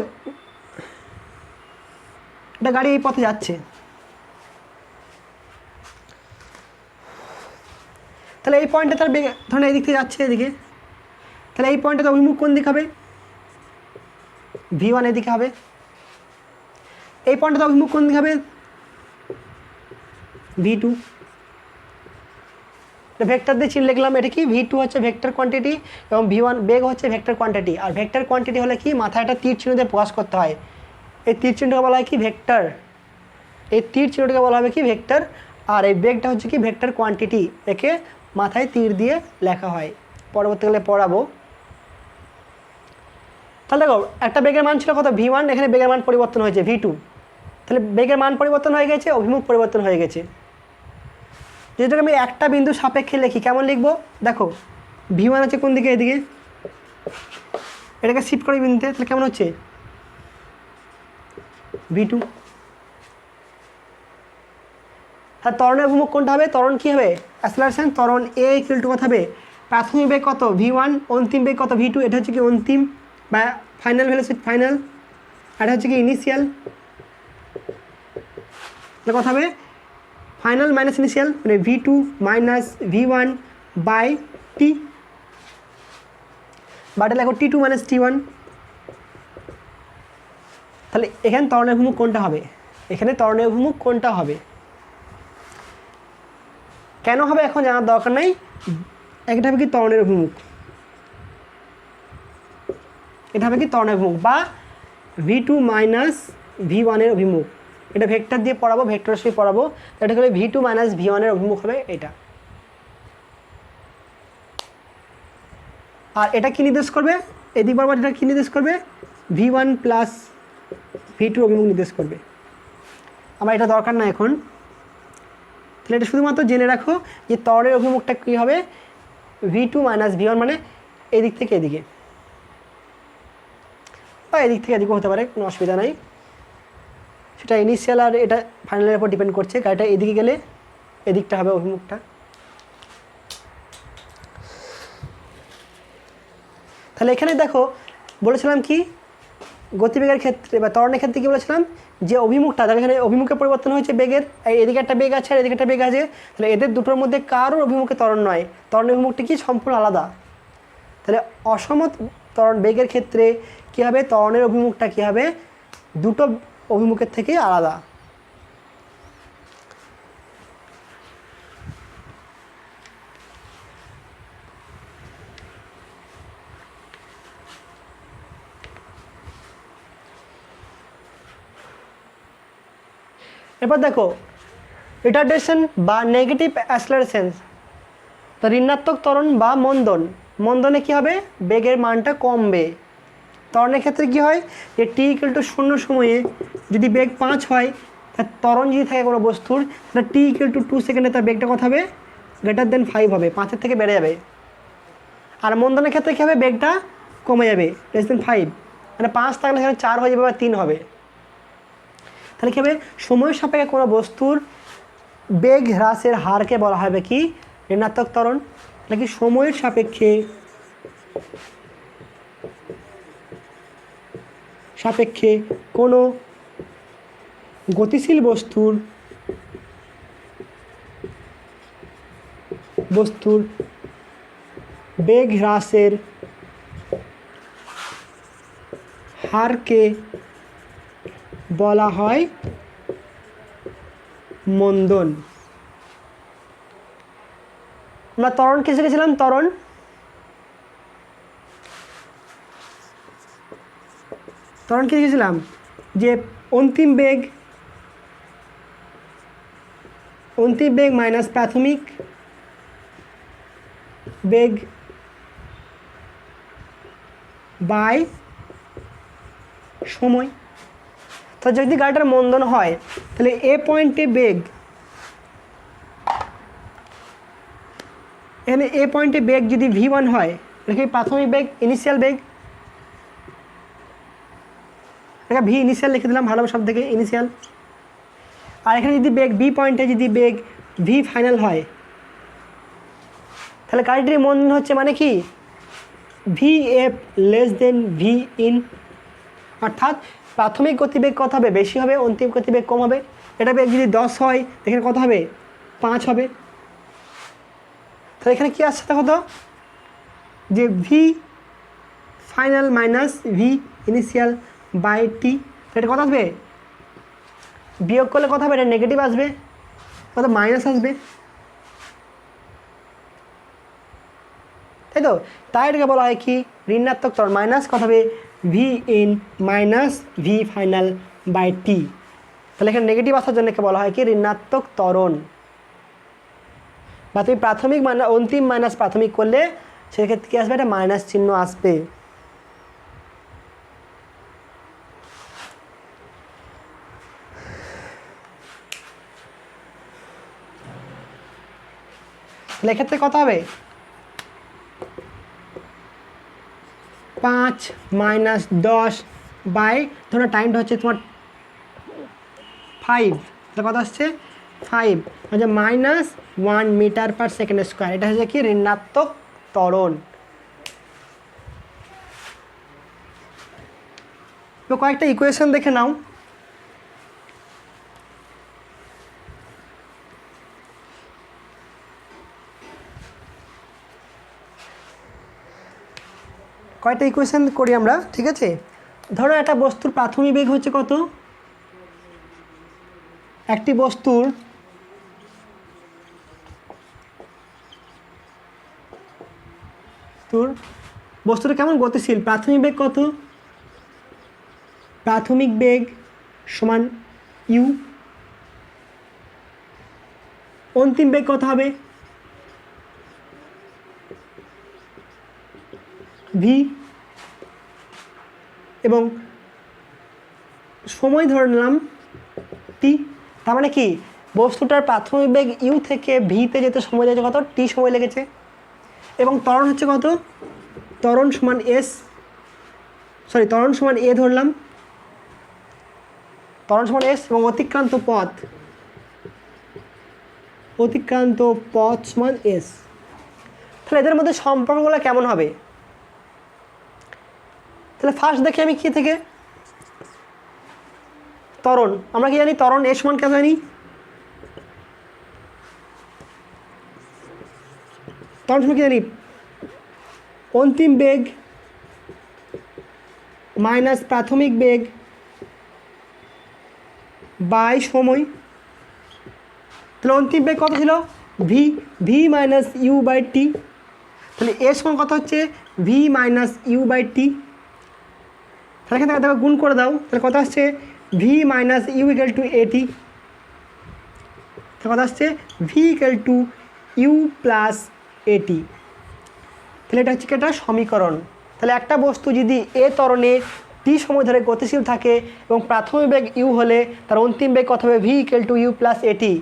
গাড়ি এই পথে যাচ্ছে, তাহলে এই পয়েন্টে তার ধরুন এই দিক থেকে যাচ্ছে এদিকে, তাহলে এই পয়েন্টে তো অভিমুখ কোন দিক হবে V1 এদিকে হবে। এই পয়েন্টে তো অভিমুখ কোন দিক হবে V2। ভেক্টর দিয়ে চিহ্ন লিখলাম, এটা কি V2 হচ্ছে ভেক্টর কোয়ান্টিটি এবং V1 বেগ হচ্ছে ভেক্টর কোয়ান্টিটি। আর ভেক্টর কোয়ান্টিটি হলে কি মাথায় একটা তীর চিহ্ন দিয়ে প্রকাশ করতে হয়, এই তীর চিহ্নটাকে বলা হয় কি ভেক্টর, এই তীর চিহ্নটাকে বলা হবে কি ভেক্টর। আর এই বেগটা হচ্ছে কি ভেক্টর কোয়ান্টিটি, একে মাথায় তীর দিয়ে লেখা হয়, পরবর্তীকালে পড়াবো। তাহলে দেখো একটা বেগের মান ছিল কত V1, এখানে বেগের মান পরিবর্তন হয়েছে V2, তাহলে বেগের মান পরিবর্তন হয়ে গেছে, অভিমুখ পরিবর্তন হয়ে গেছে। যেটাকে আমি একটা বিন্দু সাপেক্ষে লিখি কেমন লিখবো দেখো, V1 আছে কোন দিকে এদিকে, এটাকে শিফট করে বিন্দুতে, তাহলে কেমন হচ্ছে V2। তার ত্বরণের অভিমুখ কোনটা হবে? ত্বরণ কী হবে? অ্যাসেলারেশন ত্বরণ এ ইকুয়াল টু কত হবে? প্রাথমিক বেগ কত? v1, অন্তিম বেগ কত? v2। এটা হচ্ছে কি অন্তিম বা ফাইনাল ভেলোসিটি, ফাইনাল। আর এটা হচ্ছে কি ইনিশিয়াল। এটা কথা হবে ফাইনাল মাইনাস ইনিশিয়াল, মানে v2 minus v1 by T, বা এটা লেখো t2 মাইনাস t1। তাহলে এখানে ত্বরণের অভিমুখ কোনটা হবে? এখানে ত্বরণের অভিমুখ কোনটা হবে? কেন হবে এখন জানার দরকার নাই। এটা হবে কি ত্বরণের অভিমুখ, এটা হবে কি ত্বরণের অভিমুখ বা v2 মাইনাস v1 এর অভিমুখ। এটা ভেক্টর দিয়ে পড়াবো, ভেক্টর সে পড়াবো। এটা হলে v2 মাইনাস v1 এর অভিমুখ হবে এটা। আর এটা কি নির্দেশ করবে? এদিক বরাবর এটা কি নির্দেশ করবে? v1 প্লাস v2 অভিমুখ নির্দেশ করবে। আমার এটা দরকার না এখন। তাহলে এটা শুধুমাত্র জেনে রাখো যে ত্বরণের অভিমুখটা কী হবে? v2 মাইনাস v1, মানে এদিক থেকে এদিকে বা এদিক থেকে এদিকে হতে পারে, কোনো অসুবিধা নাই। সেটা ইনিশিয়াল আর এটা ফাইনালের উপর ডিপেন্ড করছে। গাড়িটা এদিকে গেলে এদিকটা হবে অভিমুখটা। তাহলে এখানে দেখো বলেছিলাম কি গতিবেগের ক্ষেত্রে বা ত্বরণের ক্ষেত্রে কী বলেছিলাম? যে অভিমুখটা, দেখো এখানে অভিমুখের পরিবর্তন হয়েছে বেগের, এদিকে একটা বেগ আছে আর এদিকে একটা বেগ আছে। তাহলে এদের দুটোর মধ্যে কারোর অভিমুখে ত্বরণ নয়, ত্বরণের অভিমুখটি কি সম্পূর্ণ আলাদা। তাহলে অসম ত্বরণ বেগের ক্ষেত্রে কী হবে? ত্বরণের অভিমুখটা কী হবে? দুটো অভিমুখের থেকেই আলাদা। এরপর দেখো রিটার্ডেশন বা নেগেটিভ অ্যাসেলারেশন, তো ঋণাত্মক ত্বরণ বা মন্দন। মন্দনে কী হবে? বেগের মানটা কমবে। ত্বরণের ক্ষেত্রে কী হয়? যে টি ইকুয়াল টু 0 সময়ে যদি বেগ 5 হয়, তার ত্বরণ যদি থাকে কোনো বস্তুর, তাহলে টি ইকুয়াল টু 2 সেকেন্ডে তার বেগটা কথা হবে গ্রেটার দেন 5 হবে, 5-এর থেকে বেড়ে যাবে। আর মন্দনের ক্ষেত্রে কী হবে? বেগটা কমে যাবে, লেস দেন 5, মানে 5 থাকলে সেখানে 4 হয়ে যাবে বা 3 হবে। তাহলে কী হবে? সময় সাপেক্ষে কোনো বস্তুর বেগ হ্রাসের হারকে বলা হবে কি? ঋণাত্মক ত্বরণ। নাকি সময়ের সাপেক্ষে কোনো গতিশীল বস্তুর বেগ হ্রাসের হারকে বলা হয় মন্দন। আমরা ত্বরণ কি শিখেছিলাম? ত্বরণ কি শিখেছিলাম? যে অন্তিম বেগ মাইনাস প্রাথমিক বেগ বাই সময়। তো যদি গাড়িটার মন্দন হয়, তাহলে এ পয়েন্টে বেগ, এখানে এ পয়েন্টে বেগ যদি v1 হয়, দেখি প্রাথমিক বেগ, ইনিশিয়াল বেগ, এটা ভি ইনিশিয়াল লিখে দিলাম ভালো সব থেকে, ইনিশিয়াল। আর এখানে যদি বেগ বি পয়েন্টে যদি বেগ ভি ফাইনাল হয়, তাহলে গাড়িটির মন্দন হচ্ছে মানে কি? V F less than V in, অর্থাৎ প্রাথমিক গতিবেগ কত হবে? বেশি হবে, অন্তিম গতিবেগ কম হবে। এটা বেগ যদি 10 হয়, এখানে কত হবে? 5 হবে। তাহলে এখানে কী আসছে দেখো তো, যে v final minus v initial by t. এটা কত আসবে? বিয়োগ করলে কত হবে? এটা নেগেটিভ আসবে, কত? মাইনাস আসবে, তাই তো? তাই এটাকে বলা হয় কি? ঋণাত্মক ত্বরণ। মাইনাস কত হবে? V in minus v final by t. তাহলে এখানে নেগেটিভ আসার জন্য একে বলা হয় কি? ঋণাত্মক ত্বরণ। বা তুমি প্রাথমিক অন্তিম মাইনাস প্রাথমিক করলে সেক্ষেত্রে কী আসবে? এটা মাইনাস চিহ্ন আসবে। তাহলে এক্ষেত্রে কত হবে? 5 মাইনাস 10 বাই, ধরো টাইমটা হচ্ছে তোমার 5, তাহলে কত আসছে? 5 মানে -1 মিটার পার সেকেন্ড স্কোয়ার। এটা হচ্ছে কি ঋণাত্মক ত্বরণ। তো কয়েকটা ইকুয়েশন দেখে নাও। কয়েকটা ইকুয়েশন করি আমরা, ঠিক আছে। ধরো একটা বস্তুর প্রাথমিক বেগ হচ্ছে কত, একটি বস্তুটা কেমন গতিশীল, প্রাথমিক বেগ কত, প্রাথমিক বেগ সমান ইউ, অন্তিম বেগ কত হবে ভি, এবং সময় ধরে নিলাম টি। তার মানে কি বস্তুটার প্রাথমিক বেগ ইউ থেকে ভিতে যেতে সময় লেগেছে কত, টি সময় লেগেছে। এবং ত্বরণ হচ্ছে কত, ত্বরণ সমান ত্বরণ সমান এ ধরলাম, ত্বরণ সমান এস, এবং অতিক্রান্ত পথ সমান এস। তাহলে এদের মধ্যে সম্পর্কগুলো কেমন হবে? তাহলে ফার্স্ট দেখি আমি কি থেকে, ত্বরণ আমরা কি জানি, ত্বরণ এ সমান কেন জানি, ত্বরণ সমান কি জানি, অন্তিম বেগ মাইনাস প্রাথমিক বেগ বাই সময়। তাহলে অন্তিম বেগ কত ছিল, V minus you by t. তাহলে এর সমান কত হচ্ছে V minus you by t. তাহলে এখান থেকে দেখো গুণ করে দাও, তাহলে কত আসছে V minus U equal to A T. তাহলে কত আসছে V equal to you plus A T. তাহলে এটা হচ্ছে কি একটা সমীকরণ। তাহলে একটা বস্তু যদি এ ত্বরণে টি সময় ধরে গতিশীল থাকে এবং প্রাথমিক বেগ ইউ হলে তার অন্তিম বেগ কত হবে V equal to you plus A T.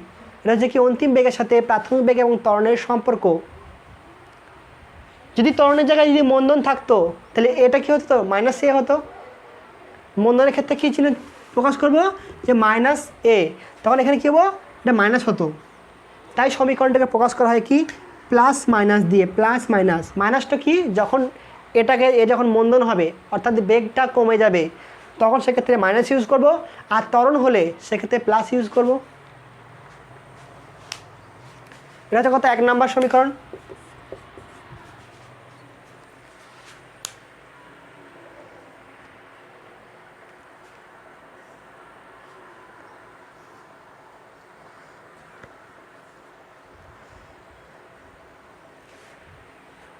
এটা হচ্ছে কি অন্তিম বেগের সাথে প্রাথমিক বেগ এবং ত্বরণের সম্পর্ক। যদি ত্বরণের জায়গায় যদি মন্দন থাকতো তাহলে এটা কি হতো, মাইনাস এ হতো। মন্দনের ক্ষেত্রে কী ছিল প্রকাশ করবো যে মাইনাস এ, তখন এখানে কী হবো, এটা মাইনাস হতো। তাই সমীকরণটাকে প্রকাশ করা হয় কি প্লাস মাইনাস দিয়ে। মাইনাসটা কি, যখন এ যখন মন্দন হবে অর্থাৎ বেগটা কমে যাবে তখন সেক্ষেত্রে মাইনাস ইউজ করব, আর ত্বরণ হলে সেক্ষেত্রে প্লাস ইউজ করব। এটা হচ্ছে কত 1 নম্বর সমীকরণ।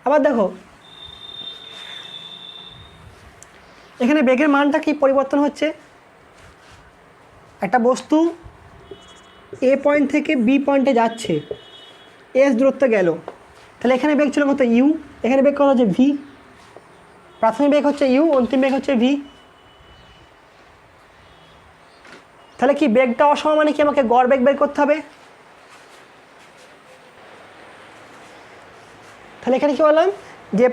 আবার দেখো এখানে বেগের মানটা কি পরিবর্তন হচ্ছে, একটা বস্তু এ পয়েন্ট থেকে বি পয়েন্টে যাচ্ছে, এস দূরত্ব গেল, তাহলে এখানে বেগ ছিল কত ইউ, এখানে বেগ কত হচ্ছে ভি। প্রাথমিক বেগ হচ্ছে ইউ, অন্তিম বেগ হচ্ছে ভি। তাহলে কি বেগটা অসমান মানে কি আমাকে গড় বেগ বের করতে হবে। তাহলে এখানে কি বললাম যে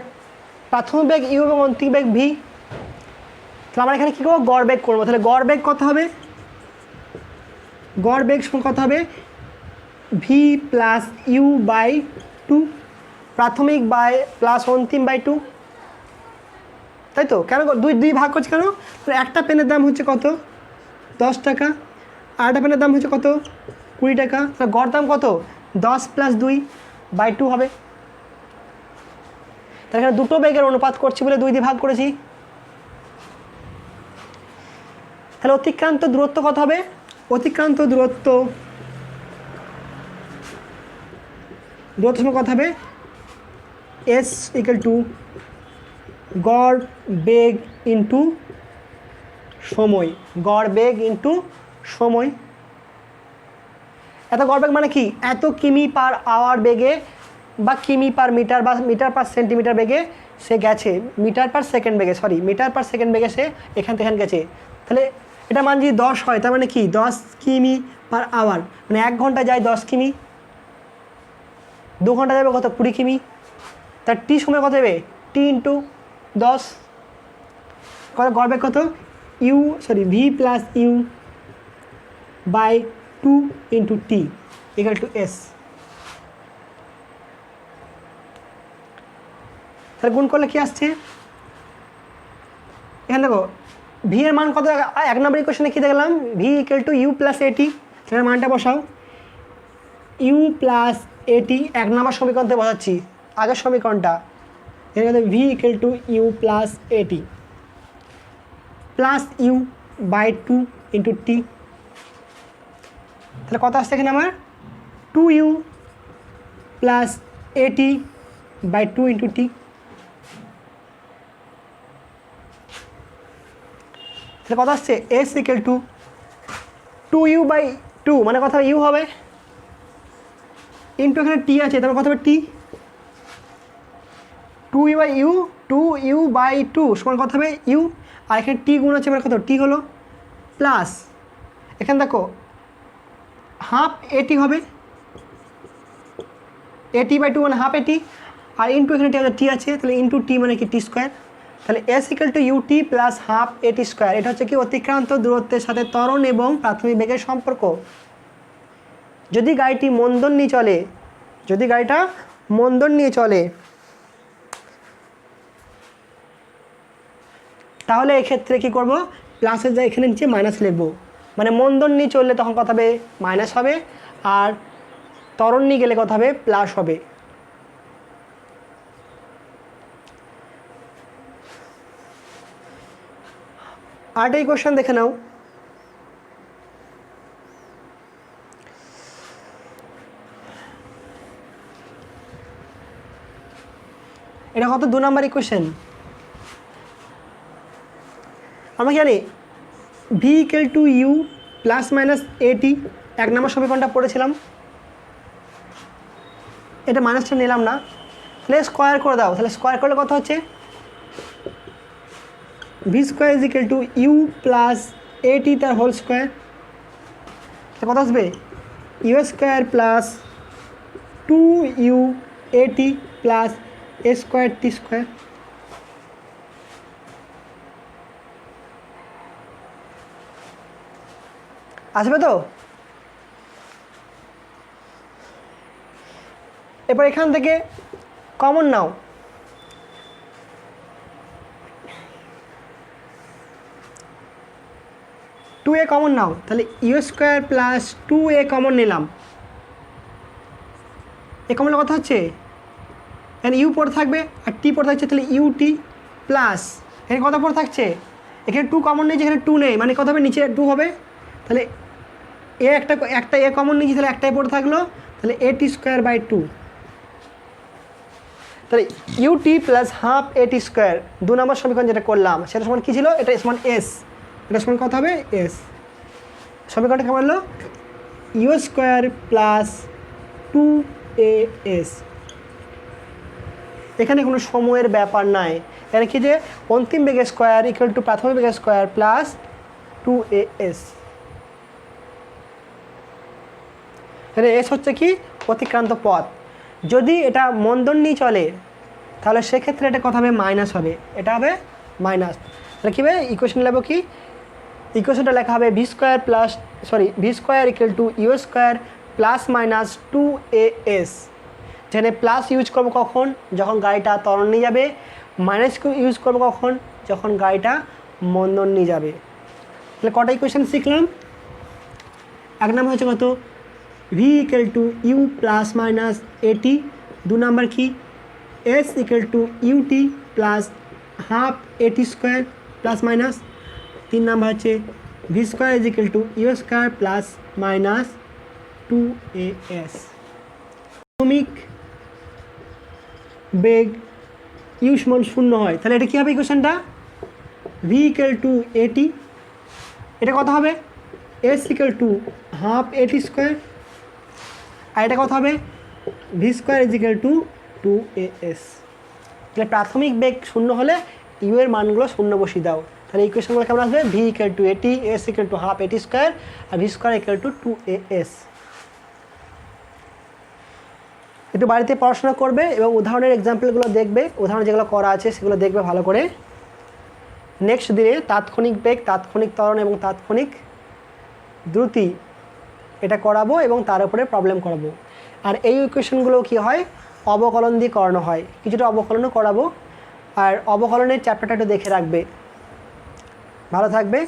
প্রাথমিক বেগ ইউ এবং অন্তিম বেগ ভি। তাহলে আমরা এখানে কী করবো, গড় বেগ করবো। তাহলে গড় বেগ কত হবে, গড় বেগ সমান কত হবে ভি প্লাস ইউ বাই 2, প্রাথমিক বাই প্লাস অন্তিম বাই 2, তাই তো। কেন দুই ভাগ করছে কেন, তাহলে একটা পেনের দাম হচ্ছে কত 10 টাকা, আর একটা পেনের দাম হচ্ছে কত 20 টাকা। তাহলে গড় দাম কত 10 প্লাস 2 বাই 2 হবে। তাহলে এখানে দুটো বেগের অনুপাত করছি বলে 2 দিয়ে ভাগ করেছি। তাহলে অতিক্রান্ত দূরত্ব কত হবে, অতিক্রান্ত দূরত্ব সময় কত হবে এস ইকুয়াল টু গড় বেগ ইন্টু সময়, গড় বেগ ইন্টু সময়। এত গড় বেগ মানে কি, এত কিমি পার আওয়ার বেগে বা কিমি পার মিটার বা মিটার পার সেন্টিমিটার বেগে সে গেছে, মিটার পার সেকেন্ড বেগে সে এখান থেকে গেছে। তাহলে এটা মান যদি 10 হয় তার মানে কি 10 কিমি পার আওয়ার, মানে 1 ঘন্টা যায় 10 কিমি, 2 ঘন্টা যাবে কত 20 কিমি। তার টি সময় কত যাবে টি ইন্টু 10, কত গড় বেগ কত V plus you by two into T equal to S. তাহলে গুণ করলে কি আসছে, এখানে দেখো ভি এর মান কত, 1 নম্বর ইকুয়েশনে কি দেখলাম, V equal to you plus A T, সেখানে মানটা বসাও, ইউ প্লাস এটি 1 নম্বর সমীকরণতে বসাচ্ছি, আগের সমীকরণটা, এখানে v equal to you plus at plus you by two into t, তাহলে কত আসছে এখানে আমার, 2u প্লাস এটি বাই টু ইন্টু টি। তাহলে কত আসছে, S equal to 2u by two, মানে কথা ইউ হবে, ইন্টু এখানে টি আছে, তাহলে কত হবে T, 2u by U, 2u by two সমান কত হবে ইউ, আর এখানে টি গুণ আছে, মানে কত টি হলো, প্লাস এখানে দেখো হাফ এটি হবে, এটি বাই টু মানে হাফ এটি, আর ইন্টু এখানে টি আছে, তাহলে ইন্টু টি মানে কি টি স্কোয়ার, তাহলে S equal to U T plus half A T square. এটা হচ্ছে কি অতিক্রান্ত দূরত্বের সাথে ত্বরণ এবং প্রাথমিক বেগের সম্পর্ক। যদি গাড়িটি মন্দন নিয়ে চলে, যদি গাড়িটা মন্দন নিয়ে চলে, তাহলে এক্ষেত্রে কী করব, প্লাসের যা এখানে নিচে মাইনাস লিখবো, মানে মন্দন নিয়ে চললে তখন কথা হবে মাইনাস হবে, আর ত্বরণ নিয়ে গেলে কথা হবে প্লাস হবে। আরেকটা ইকুয়েশন দেখে নাও, এটা কত, 2 নম্বর ইকুয়েশন। আমরা জানি V equal to you plus minus A T, 1 নম্বর সমীকরণটা পড়েছিলাম, এটা মাইনাসটা নিলাম না, তাহলে স্কোয়ার করে দাও, তাহলে স্কোয়ার করলে কত হচ্ছে, V square is equal to you plus A T তার হোল স্কোয়ার, কত আসবে, ইউ স্কোয়ার প্লাস 2u এটি প্লাস এ স্কোয়ার টি স্কোয়ার। আসবে তো, এরপর এখান থেকে common now, two a common নাও, তাহলে you square plus 2a common নিলাম, এ কমনের কথা হচ্ছে এখানে ইউ পড়ে থাকবে আর টি পড়ে থাকছে, তাহলে ইউ টি প্লাস এখানে কত পড়ে থাকছে, এখানে 2 কমন নেই, এখানে 2 নেই, মানে কত হবে নিচে 2 হবে, তাহলে এ একটা এ কমন নিয়েছি, তাহলে একটাই পড়ে থাকলো, তাহলে এ টি স্কোয়ার বাই 2, তাহলে ইউ টি প্লাস হাফ এ টি স্কোয়ার 2 নম্বর সমীকরণ যেটা করলাম সেটা সমান কী ছিল, এটা সমান এস, এটা সমান কত হবে এস। সমীকরণটা কেমন হলো, ইউ স্কোয়ার প্লাস 2as, এখানে কোনো সময়ের ব্যাপার নাই, এখানে কি যে অন্তিম বেগের স্কোয়ার ইকুয়াল টু প্রাথমিক বেগের স্কোয়ার প্লাস 2as, এখানে এস হচ্ছে কি অতিক্রান্ত পথ। যদি এটা মন্দন নিয়ে চলে তাহলে সেক্ষেত্রে এটা কথা হবে মাইনাস হবে, এটা হবে মাইনাস, তাহলে কী হবে ইকুয়েশন নেব কি, ইকুয়েশনটা লেখা হবে V square plus V square equal to U square plus minus 2as, যেখানে প্লাস ইউজ করবো কখন, যখন গাড়িটা ত্বরণ নিয়ে যাবে, মাইনাস ইউজ করবো কখন, যখন গাড়িটা মন্দন নিয়ে যাবে। তাহলে কটা ইকুয়েশন শিখলাম, 1 নম্বর হচ্ছে কত, V equal to you plus minus A T, 2 number কি S equal to U T plus half A T square plus minus, 3 number হচ্ছে V square is equal to U square plus minus 2as। প্রাথমিক বেগ you সমান 0 হয়, তাহলে এটা কী হবে ইকুয়েশনটা, ভি ইকুয়াল টু এটি, এটা কত হবে S equal to half A T square, আর এটা কত হবে V square is equal to 2as। তাহলে প্রাথমিক বেগ 0 হলে ইউ এর মানগুলো 0 বসিয়ে দাও, তাহলে ইকুয়েশনগুলো কেমন আসবে, V equal to A T, S equal to half A T square, আর V square equal to 2as। একটু বাড়িতে পড়াশোনা করবে এবং উদাহরণের এক্সাম্পলগুলো দেখবে, উদাহরণ যেগুলো করা আছে সেগুলো দেখবে ভালো করে। নেক্সট দিনে তাৎক্ষণিক বেগ, তাৎক্ষণিক ত্বরণ এবং তাৎক্ষণিক দ্রুতি এটা করাবো এবং তার উপরে প্রবলেম করাবো। আর এই ইকুয়েশনগুলো কি হয়, অবকলন দিয়ে করানো হয়, কিছুটা অবকলনও করাবো। আর অবকলনের চ্যাপ্টারটা একটু দেখে রাখবে। ভালো থাকবে।